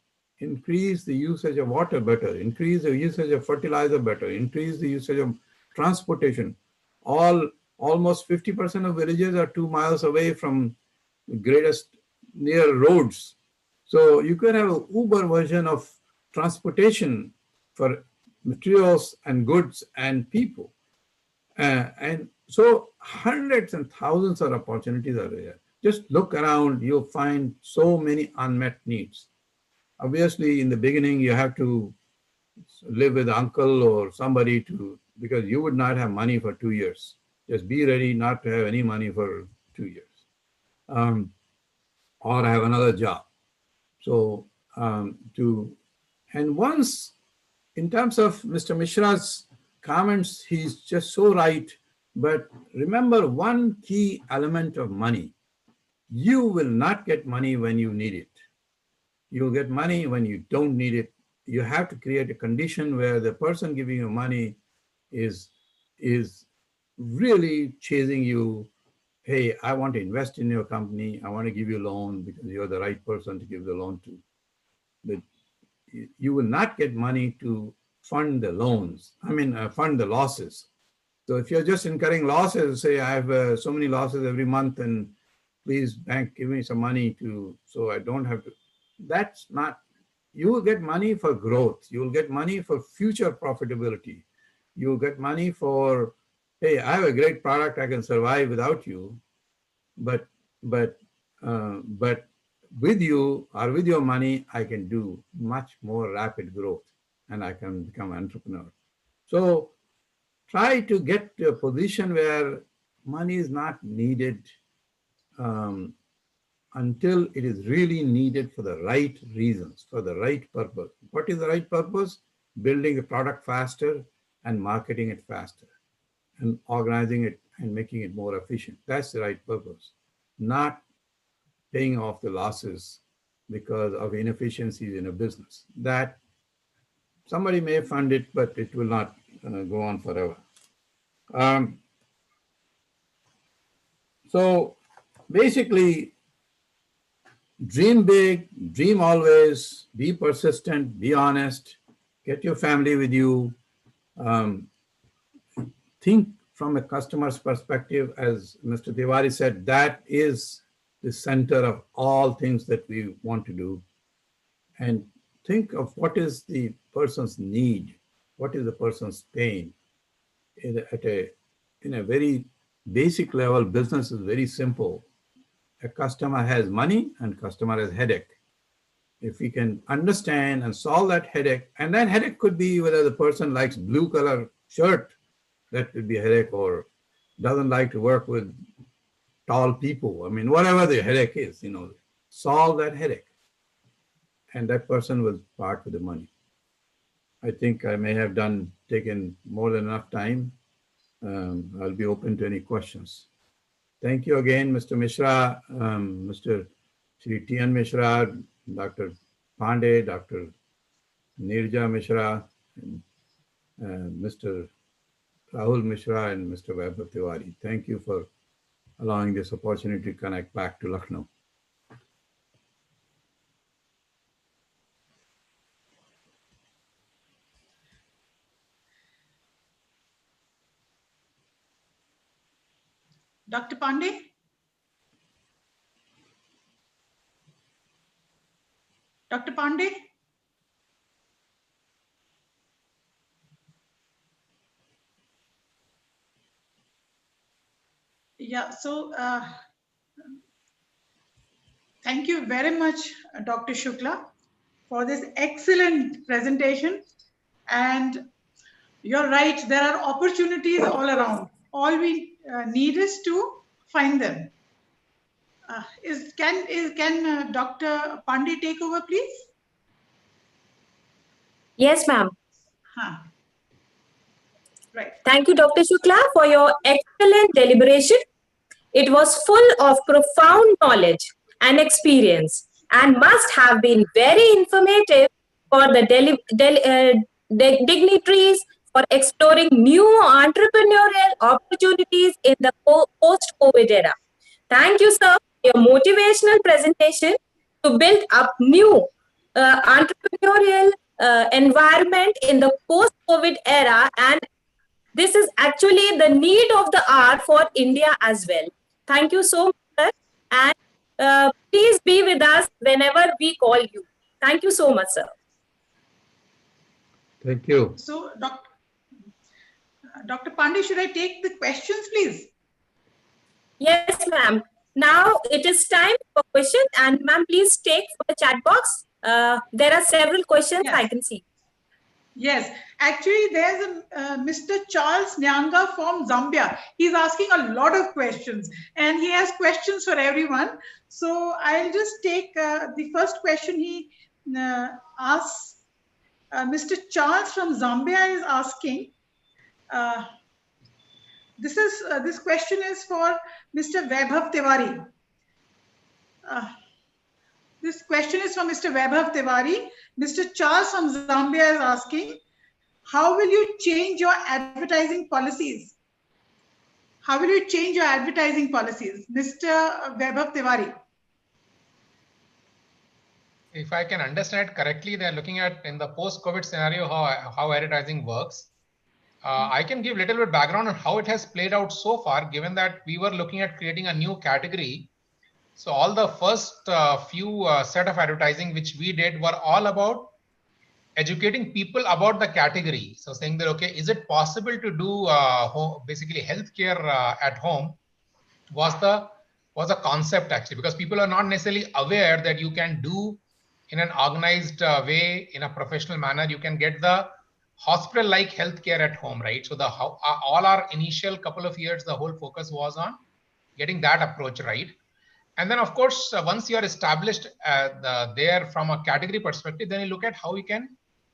increase the usage of water better, increase the usage of fertilizer better, increase the usage of transportation, almost 50% of villages are 2 miles away from the greatest near roads. So you could have an Uber version of transportation for materials and goods and people. And so hundreds and thousands of opportunities are there. Just look around, you'll find so many unmet needs. Obviously, in the beginning, you have to live with uncle or somebody because you would not have money for 2 years. Just be ready not to have any money for 2 years. Or have another job. So and once, in terms of Mr. Mishra's comments, he's just so right. But remember one key element of money. You will not get money when you need it. You'll get money when you don't need it. You have to create a condition where the person giving you money is really chasing you. Hey, I want to invest in your company. I want to give you a loan because you're the right person to give the loan to. But you will not get money to fund the loans. Fund the losses. So if you're just incurring losses, say I have so many losses every month and please bank, give me some money so I don't have to. That's not, you will get money for growth. You will get money for future profitability. You will get money for, hey, I have a great product, I can survive without you, but with you or with your money, I can do much more rapid growth and I can become an entrepreneur. So try to get to a position where money is not needed until it is really needed for the right reasons, for the right purpose. What is the right purpose? Building the product faster and marketing it faster and organizing it and making it more efficient. That's the right purpose, not paying off the losses because of inefficiencies in a business. That somebody may fund it, but it will not go on forever. So basically, dream big, dream always, be persistent, be honest, get your family with you. Think from a customer's perspective, as Mr. Tiwari said, that is the center of all things that we want to do. And think of what is the person's need, what is the person's pain. In a very basic level, business is very simple. A customer has money and customer has headache. If we can understand and solve that headache, and that headache could be whether the person likes blue color shirt, that would be a headache, or doesn't like to work with tall people. Whatever the headache is, solve that headache. and that person will part with the money. I think I may have taken more than enough time. I'll be open to any questions. Thank you again, Mr. Mishra, Mr. Shri T.N. Mishra, Dr. Pandey, Dr. Nirja Mishra, and Mr. Rahul Mishra, and Mr. Bappa Tiwari. Thank you for allowing this opportunity to connect back to Lucknow. Dr. Pandey? Dr. Pandey? Yeah, so thank you very much, Dr. Shukla, for this excellent presentation. And you're right, there are opportunities all around. All we need is to find them. Can Dr. Pandey take over, please? Yes, ma'am. Huh. Right. Thank you, Dr. Shukla, for your excellent deliberation. It was full of profound knowledge and experience and must have been very informative for the dignitaries for exploring new entrepreneurial opportunities in the post-COVID era. Thank you, sir, for your motivational presentation to build up new entrepreneurial environment in the post-COVID era, and this is actually the need of the hour for India as well. Thank you so much, sir, and please be with us whenever we call you. Thank you so much, sir. Thank you. So, Dr. Pandey, should I take the questions, please? Yes, ma'am. Now it is time for questions, and ma'am, please take for the chat box. There are several questions I can see. Yes, actually there's a Mr. Charles Nyanga from Zambia. He's asking a lot of questions and he has questions for everyone. So I'll just take the first question he asks. Mr. Charles from Zambia is asking, this question is for Mr. Vaibhav Tiwari. This question is from Mr. Vaibhav Tiwari. Mr. Charles from Zambia is asking, how will you change your advertising policies? How will you change your advertising policies? Mr. Vaibhav Tiwari. If I can understand it correctly, they're looking at in the post-COVID scenario, how advertising works. I can give a little bit background on how it has played out so far, given that we were looking at creating a new category. So all the first few set of advertising which we did were all about educating people about the category. So saying that, okay, is it possible to do basically healthcare at home was a concept actually, because people are not necessarily aware that you can do in an organized way, in a professional manner, you can get the hospital-like healthcare at home, right? So all our initial couple of years, the whole focus was on getting that approach right. And then, of course, once you are established there from a category perspective, then you look at how we can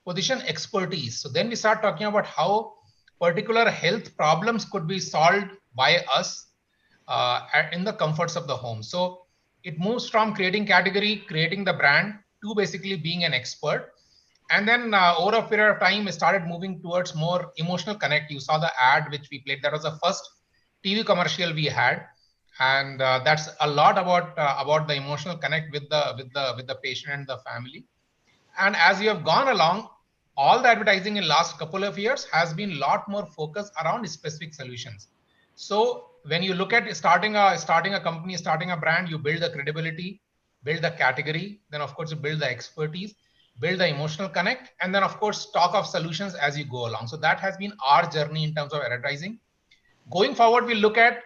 position expertise. So then we start talking about how particular health problems could be solved by us in the comforts of the home. So it moves from creating category, creating the brand, to basically being an expert. And then over a period of time, we started moving towards more emotional connect. You saw the ad which we played. That was the first TV commercial we had. And that's a lot about the emotional connect with the patient and the family. And as you have gone along, all the advertising in last couple of years has been a lot more focused around specific solutions. So when you look at starting a company, starting a brand, you build the credibility, build the category, then of course you build the expertise, build the emotional connect, and then of course talk of solutions as you go along. So that has been our journey in terms of advertising. Going forward, we look at,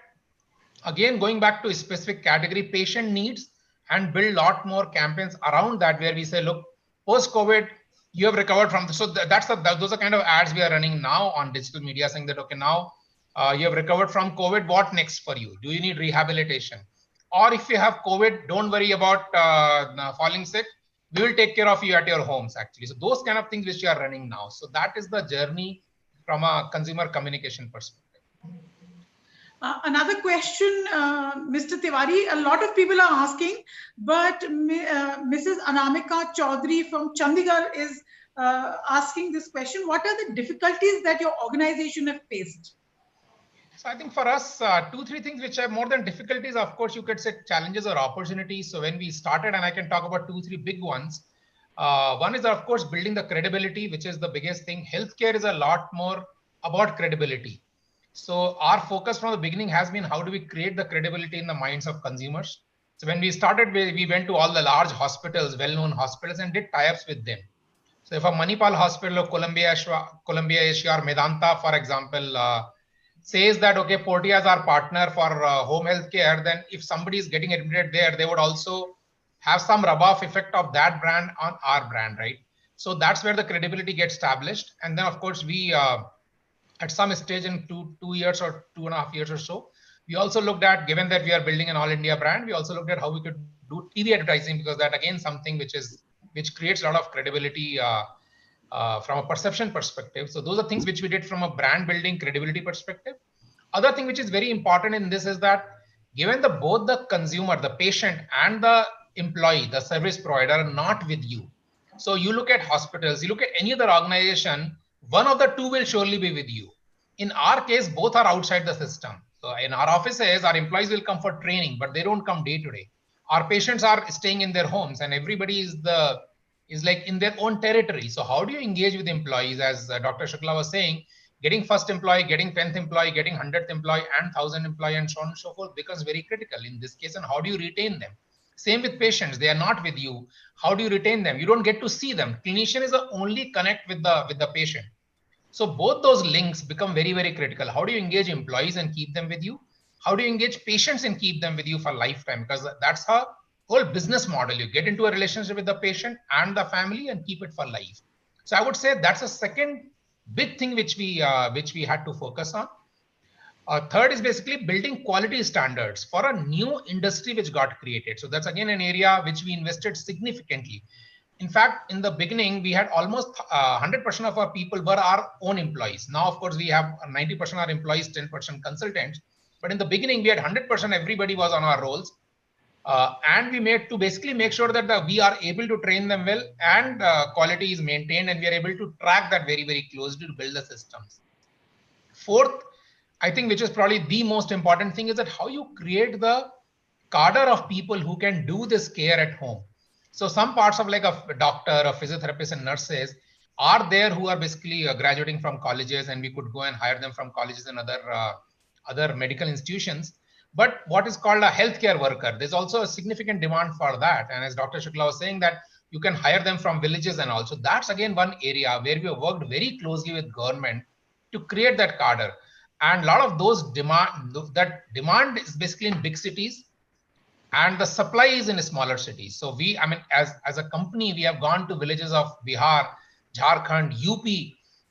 again, going back to a specific category, patient needs, and build a lot more campaigns around that, where we say, look, post-COVID, you have recovered from this. So those are kind of ads we are running now on digital media, saying that, okay, now you have recovered from COVID, what next for you? Do you need rehabilitation? Or if you have COVID, don't worry about falling sick. we will take care of you at your homes actually. So those kind of things which you are running now. So that is the journey from a consumer communication perspective. Another question, Mr. Tiwari, a lot of people are asking, but Mrs. Anamika Chaudhary from Chandigarh is asking this question. What are the difficulties that your organization have faced? So I think for us, 2-3 things which are more than difficulties, of course, you could say challenges or opportunities. So when we started, and I can talk about 2-3 big ones. One is, of course, building the credibility, which is the biggest thing. Healthcare is a lot more about credibility. So our focus from the beginning has been how do we create the credibility in the minds of consumers. So when we started, we went to all the large hospitals, well-known hospitals, and did tie-ups with them. So if a Manipal hospital or Columbia Asia or Medanta, for example, says that, okay, Portia is our partner for home health care, then if somebody is getting admitted there, they would also have some rub-off effect of that brand on our brand, right? So that's where the credibility gets established. And then, of course, we at some stage in two years or 2.5 years or so, we also looked at, given that we are building an all India brand, we also looked at how we could do TV advertising, because that again something which creates a lot of credibility from a perception perspective. So those are things which we did from a brand building credibility perspective. Other thing which is very important in this is that given both the consumer, the patient, and the employee, the service provider are not with you. So you look at hospitals, you look at any other organization, one of the two will surely be with you. In our case, both are outside the system. So in our offices, our employees will come for training, but they don't come day to day. Our patients are staying in their homes, and everybody is like in their own territory. So how do you engage with employees? As Dr. Shukla was saying, getting first employee, getting 10th employee, getting 100th employee, and 1000th employee, and so on and so forth becomes very critical in this case. And how do you retain them? Same with patients, they are not with you. How do you retain them? You don't get to see them. Clinician is the only connect with the patient. So both those links become very, very critical. How do you engage employees and keep them with you? How do you engage patients and keep them with you for lifetime? Because that's a whole business model. You get into a relationship with the patient and the family and keep it for life. So I would say that's a second big thing which we had to focus on. Third is basically building quality standards for a new industry which got created. So that's again an area which we invested significantly. In fact, in the beginning, we had almost 100% of our people were our own employees. Now, of course, we have 90% our employees, 10% consultants. But in the beginning, we had 100%, everybody was on our roles. And we made to basically make sure that we are able to train them well, and quality is maintained, and we are able to track that very, very closely to build the systems. Fourth, I think, which is probably the most important thing, is that how you create the cadre of people who can do this care at home. So some parts of like a doctor, a physiotherapist, and nurses are there who are basically graduating from colleges, and we could go and hire them from colleges and other medical institutions. But what is called a healthcare worker, there's also a significant demand for that. And as Dr. Shukla was saying, that you can hire them from villages and also. That's again one area where we have worked very closely with government to create that cadre. And a lot of those demand is basically in big cities, and the supply is in smaller cities. So as a company, we have gone to villages of Bihar, Jharkhand, UP,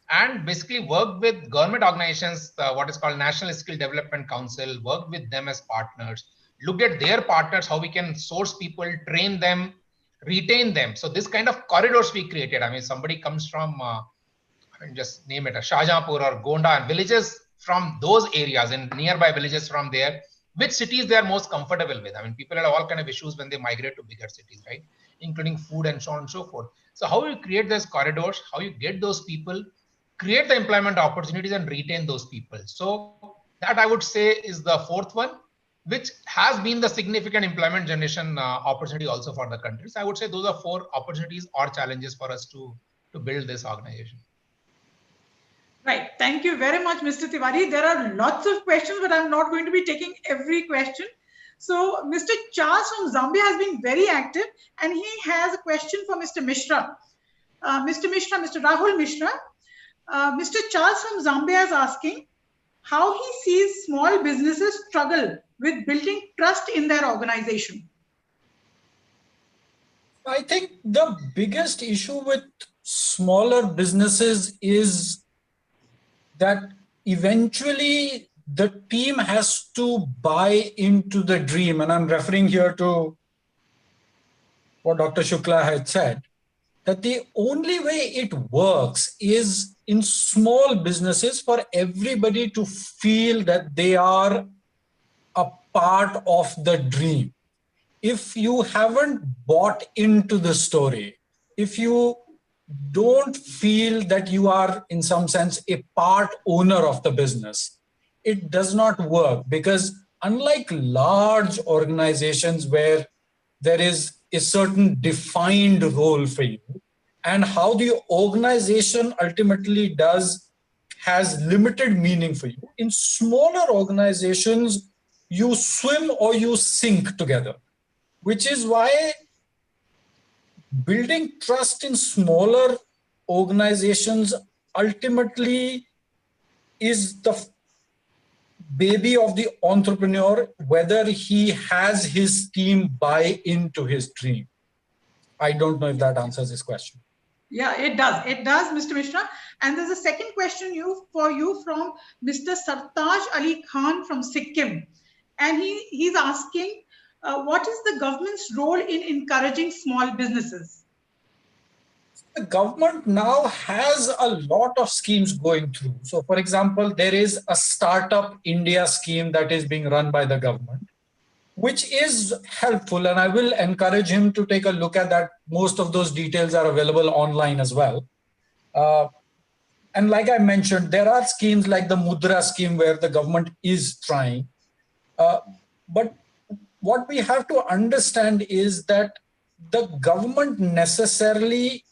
and basically worked with government organizations, what is called National Skill Development Council, worked with them as partners, looked at their partners, how we can source people, train them, retain them. So this kind of corridors we created. I mean, somebody comes from, just name it, a Shahjahanpur or Gonda, and villages from those areas and nearby villages from there, which cities they are most comfortable with. I mean, people have all kind of issues when they migrate to bigger cities, right? Including food and so on and so forth. So how you create those corridors, how you get those people, create the employment opportunities, and retain those people. So that I would say is the fourth one, which has been the significant employment generation opportunity also for the country. So I would say those are 4 opportunities or challenges for us to build this organization. Right. Thank you very much, Mr. Tiwari. There are lots of questions, but I'm not going to be taking every question. So Mr. Charles from Zambia has been very active, and he has a question for Mr. Mishra. Mr. Rahul Mishra. Mr. Charles from Zambia is asking how he sees small businesses struggle with building trust in their organization. I think the biggest issue with smaller businesses is that eventually the team has to buy into the dream. And I'm referring here to what Dr. Shukla had said, that the only way it works is in small businesses for everybody to feel that they are a part of the dream. If you haven't bought into the story, if you don't feel that you are in some sense a part owner of the business, it does not work, because unlike large organizations where there is a certain defined role for you, and how the organization ultimately has limited meaning for you. In smaller organizations, you swim or you sink together, which is why building trust in smaller organizations ultimately is the baby of the entrepreneur, whether he has his team buy into his dream. I don't know if that answers this question. Yeah, it does. It does, Mr. Mishra. And there's a second question for you from Mr. Sartaj Ali Khan from Sikkim. And he's asking, what is the government's role in encouraging small businesses? The government now has a lot of schemes going through. So, for example, there is a Startup India scheme that is being run by the government, which is helpful, and I will encourage him to take a look at that. Most of those details are available online as well. And like I mentioned, there are schemes like the Mudra scheme where the government is trying. But what we have to understand is that the government necessarily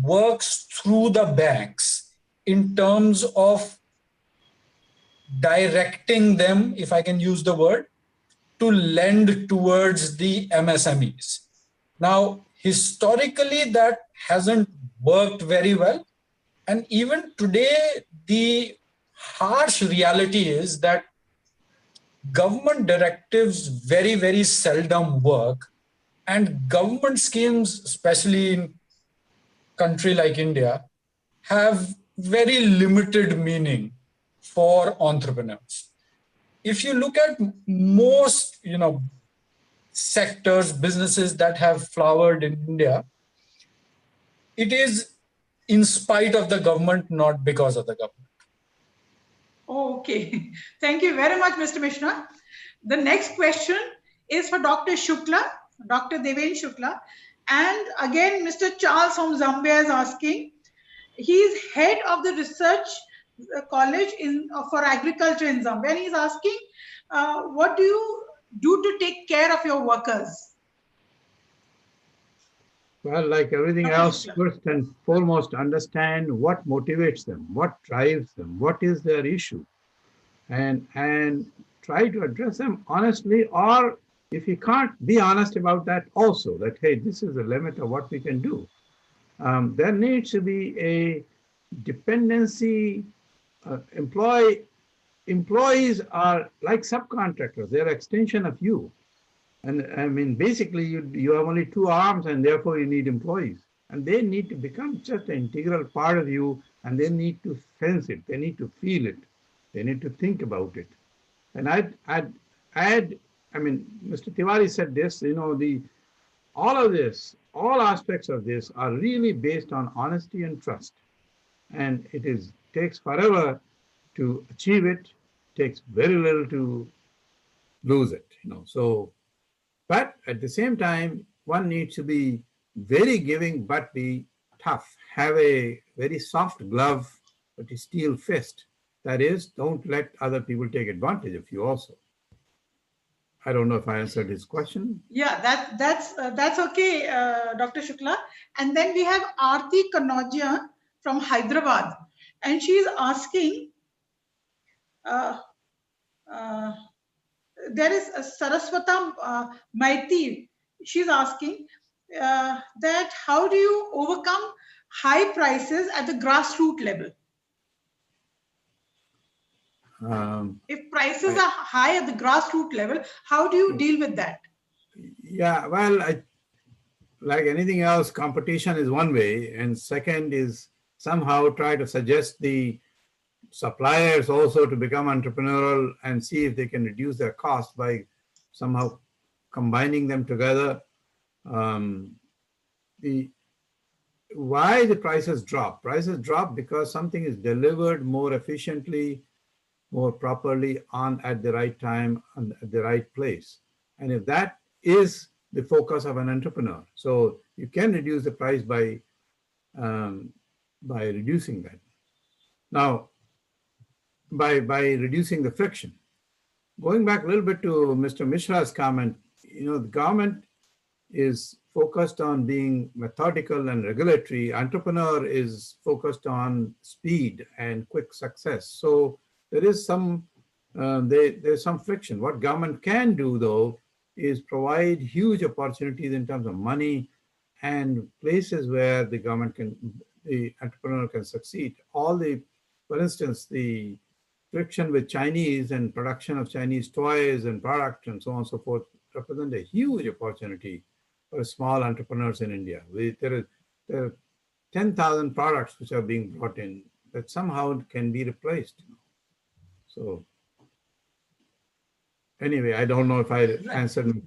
works through the banks in terms of directing them, if I can use the word, to lend towards the MSMEs. Now, historically, that hasn't worked very well. And even today, the harsh reality is that government directives very, very seldom work. And government schemes, especially in a country like India, have very limited meaning for entrepreneurs. If you look at most, sectors, businesses that have flowered in India, it is in spite of the government, not because of the government. Okay. Thank you very much, Mr. Mishra. The next question is for Dr. Shukla, Dr. Deven Shukla. And again, Mr. Charles from Zambia is asking. He's head of the research college for agriculture in Zambia. And he's asking, what do you do to take care of your workers? Well, like everything else, first and foremost, understand what motivates them, what drives them, what is their issue, and try to address them honestly, or if you can't, be honest about that also, that, hey, this is the limit of what we can do. There needs to be a dependency. Employees are like subcontractors. They're an extension of you. And I mean, basically, you have only two arms, and therefore you need employees. And they need to become just an integral part of you, and they need to sense it. They need to feel it. They need to think about it. And I'd add, I mean, Mr. Tiwari said this, all aspects of this are really based on honesty and trust. And it takes forever to achieve it, takes very little to lose it, So, but at the same time, one needs to be very giving, but be tough. Have a very soft glove, but a steel fist. That is, don't let other people take advantage of you also. I don't know if I answered his question. Yeah, that's okay, Dr. Shukla. And then we have Aarti Kanojia from Hyderabad. And she's asking, there is a Saraswata Maiti. She's asking that how do you overcome high prices at the grassroots level? If prices are high at the grassroots level, how do you deal with that? Yeah, well, like anything else, competition is one way, and second is somehow try to suggest the suppliers also to become entrepreneurial and see if they can reduce their costs by somehow combining them together. The why the prices drop? Prices drop because something is delivered more efficiently, more properly on at the right time and at the right place. And if that is the focus of an entrepreneur, so you can reduce the price by reducing that. Now, by reducing the friction. Going back a little bit to Mr. Mishra's comment, the government is focused on being methodical and regulatory. Entrepreneur is focused on speed and quick success. So there is there's some friction. What government can do, though, is provide huge opportunities in terms of money and places where the entrepreneur can succeed. For instance, the friction with Chinese and production of Chinese toys and products and so on and so forth represent a huge opportunity for small entrepreneurs in India. There are 10,000 products which are being brought in that somehow can be replaced. So anyway, I don't know if I answered.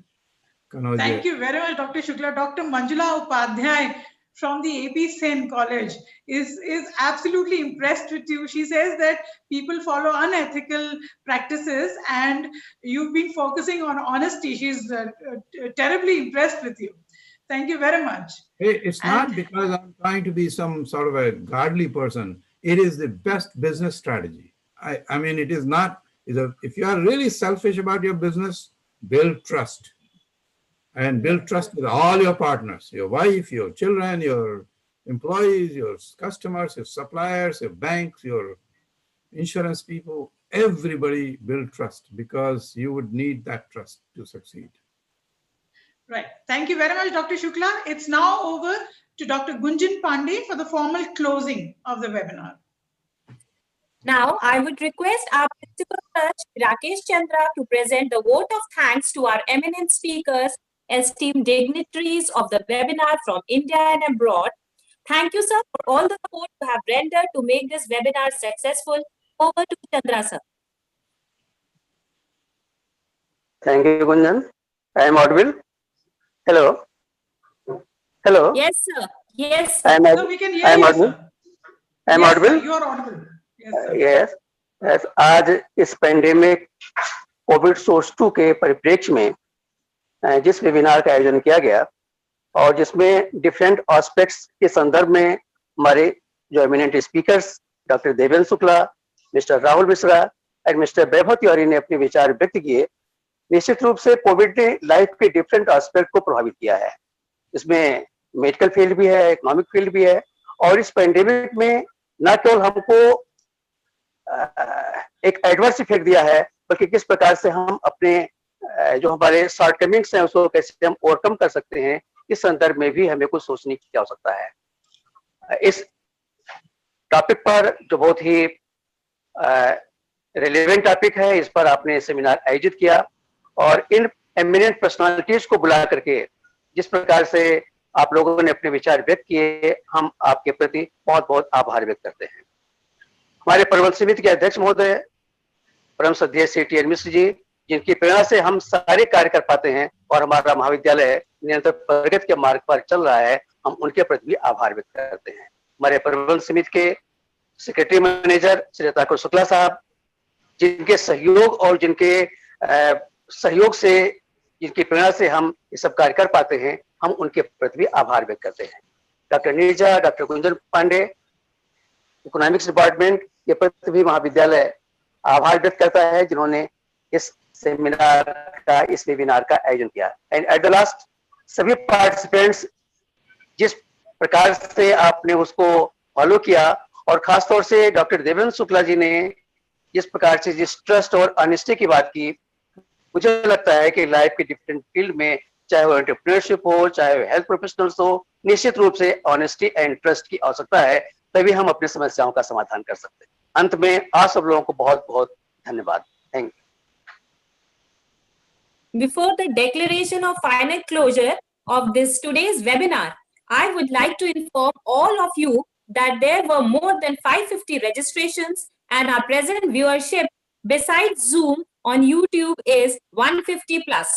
Thank you very much, Dr. Shukla. Dr. Manjula Upadhyay from the AP Sen College is absolutely impressed with you. She says that people follow unethical practices and you've been focusing on honesty. She's terribly impressed with you. Thank you very much. Hey, it's not because I'm trying to be some sort of a godly person. It is the best business strategy. I mean, it is not, if you are really selfish about your business, build trust. And build trust with all your partners, your wife, your children, your employees, your customers, your suppliers, your banks, your insurance people. Everybody build trust because you would need that trust to succeed. Right. Thank you very much, Dr. Shukla. It's now over to Dr. Gunjan Pandey for the formal closing of the webinar. Now, I would request our Principal Judge, Rakesh Chandra, to present the vote of thanks to our eminent speakers, esteemed dignitaries of the webinar from India and abroad. Thank you, sir, for all the support you have rendered to make this webinar successful. Over to Chandra, sir. Thank you, Gunjan. I am audible. Hello. Hello. Yes, sir. Yes, sir. So we can hear you, sir. I am audible. Sir, you are audible. Yes, sir. Yes. आज इस pandemic Covid source 2 के परिप्रेक्ष्य में जिस webinar का आयोजन किया गया और जिसमें डिफरेंट एस्पेक्ट्स के संदर्भ में हमारे जो eminent speakers doctor Devendra Shukla, mister Rahul Mishra और मिस्टर वैभव तिवारी ने अपने विचार व्यक्त किए, निश्चित रूप से कोविड ने लाइफ के डिफरेंट एस्पेक्ट को प्रभावित किया है। इसमें मेडिकल फील्ड भी है, इकोनॉमिक फील्ड भी है और इस पेंडेमिक में न केवल हमको एक एडवर्स इफेक्ट दिया है बल्कि किस प्रकार से हम अपने जो हमारे शॉर्टकमिंग्स हैं उसको कैसे हम ओवरकम कर सकते हैं, इस संदर्भ में भी हमें कुछ सोचने की आवश्यकता है। इस टॉपिक पर जो बहुत ही रिलेवेंट टॉपिक है, इस पर आपने सेमिनार आयोजित किया और इन एमिनेंट पर्सनालिटीज को बुला करके जिस प्रकार से आप लोगों ने अपने विचार व्यक्त किए, हम आपके प्रति बहुत बहुत आभार व्यक्त करते हैं। हमारे प्रबंध समिति के अध्यक्ष महोदय परम श्रद्धेय CTN मिश्र जी, जिनकी प्रेरणा से हम सारे कार्य कर पाते हैं और हमारा महाविद्यालय निरंतर प्रगति के मार्ग पर चल रहा है, हम उनके प्रति भी आभार व्यक्त करते हैं। हमारे प्रबंध समिति के सेक्रेटरी मैनेजर श्री ठाकुर शुक्ला साहब, जिनके सहयोग और जिनके सहयोग से, जिनकी प्रेरणा से हम ये सब कार्य कर पाते हैं, हम उनके प्रति भी आभार व्यक्त करते हैं। Doctor Neerja, doctor Gunjan Pandey, economics department के प्रति भी महाविद्यालय आभार व्यक्त करता है जिन्होंने इस सेमिनार का, इस वेबिनार का आयोजन किया। एंड एट द लास्ट सभी पार्टिसिपेंट्स जिस प्रकार से आपने उसको फॉलो किया और खासतौर से डॉक्टर देवेंद्र शुक्ला जी ने जिस प्रकार से जिस ट्रस्ट और ऑनेस्टी की बात की, मुझे लगता है कि लाइफ के डिफरेंट फील्ड में, चाहे वो एंटरप्रेन्योरशिप हो, चाहे वो हेल्थ प्रोफेशनल्स हो, निश्चित रूप से ऑनेस्टी एंड ट्रस्ट की आवश्यकता है, तभी हम अपनी समस्याओं का समाधान कर सकते हैं। अंत में आप सब लोगों को बहुत बहुत धन्यवाद। Thank you. Before the declaration of final closure of this today's webinar, I would like to inform all of you that there were more than 550 registrations and our present viewership besides Zoom on YouTube is 150 plus.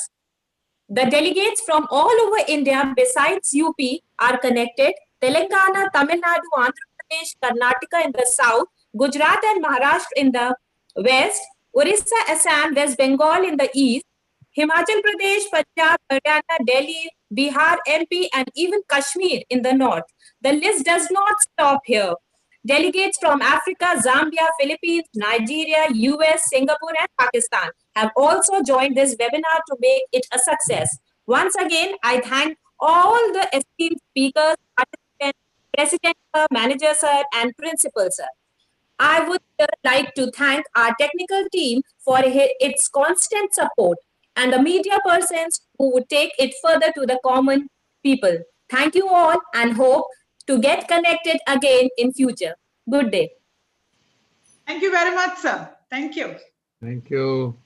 The delegates from all over India besides UP are connected. Telangana, Tamil Nadu, Andhra Pradesh, Karnataka in the south, Gujarat and Maharashtra in the west, Orissa, Assam, West Bengal in the east, Himachal Pradesh, Punjab, Haryana, Delhi, Bihar, MP and even Kashmir in the north. The list does not stop here. Delegates from Africa, Zambia, Philippines, Nigeria, US, Singapore and Pakistan have also joined this webinar to make it a success. Once again, I thank all the esteemed speakers, participants, President sir, Manager sir and Principal sir. I would like to thank our technical team for its constant support and the media persons who would take it further to the common people. Thank you all and hope to get connected again in future. Good day. Thank you very much, sir. Thank you. Thank you.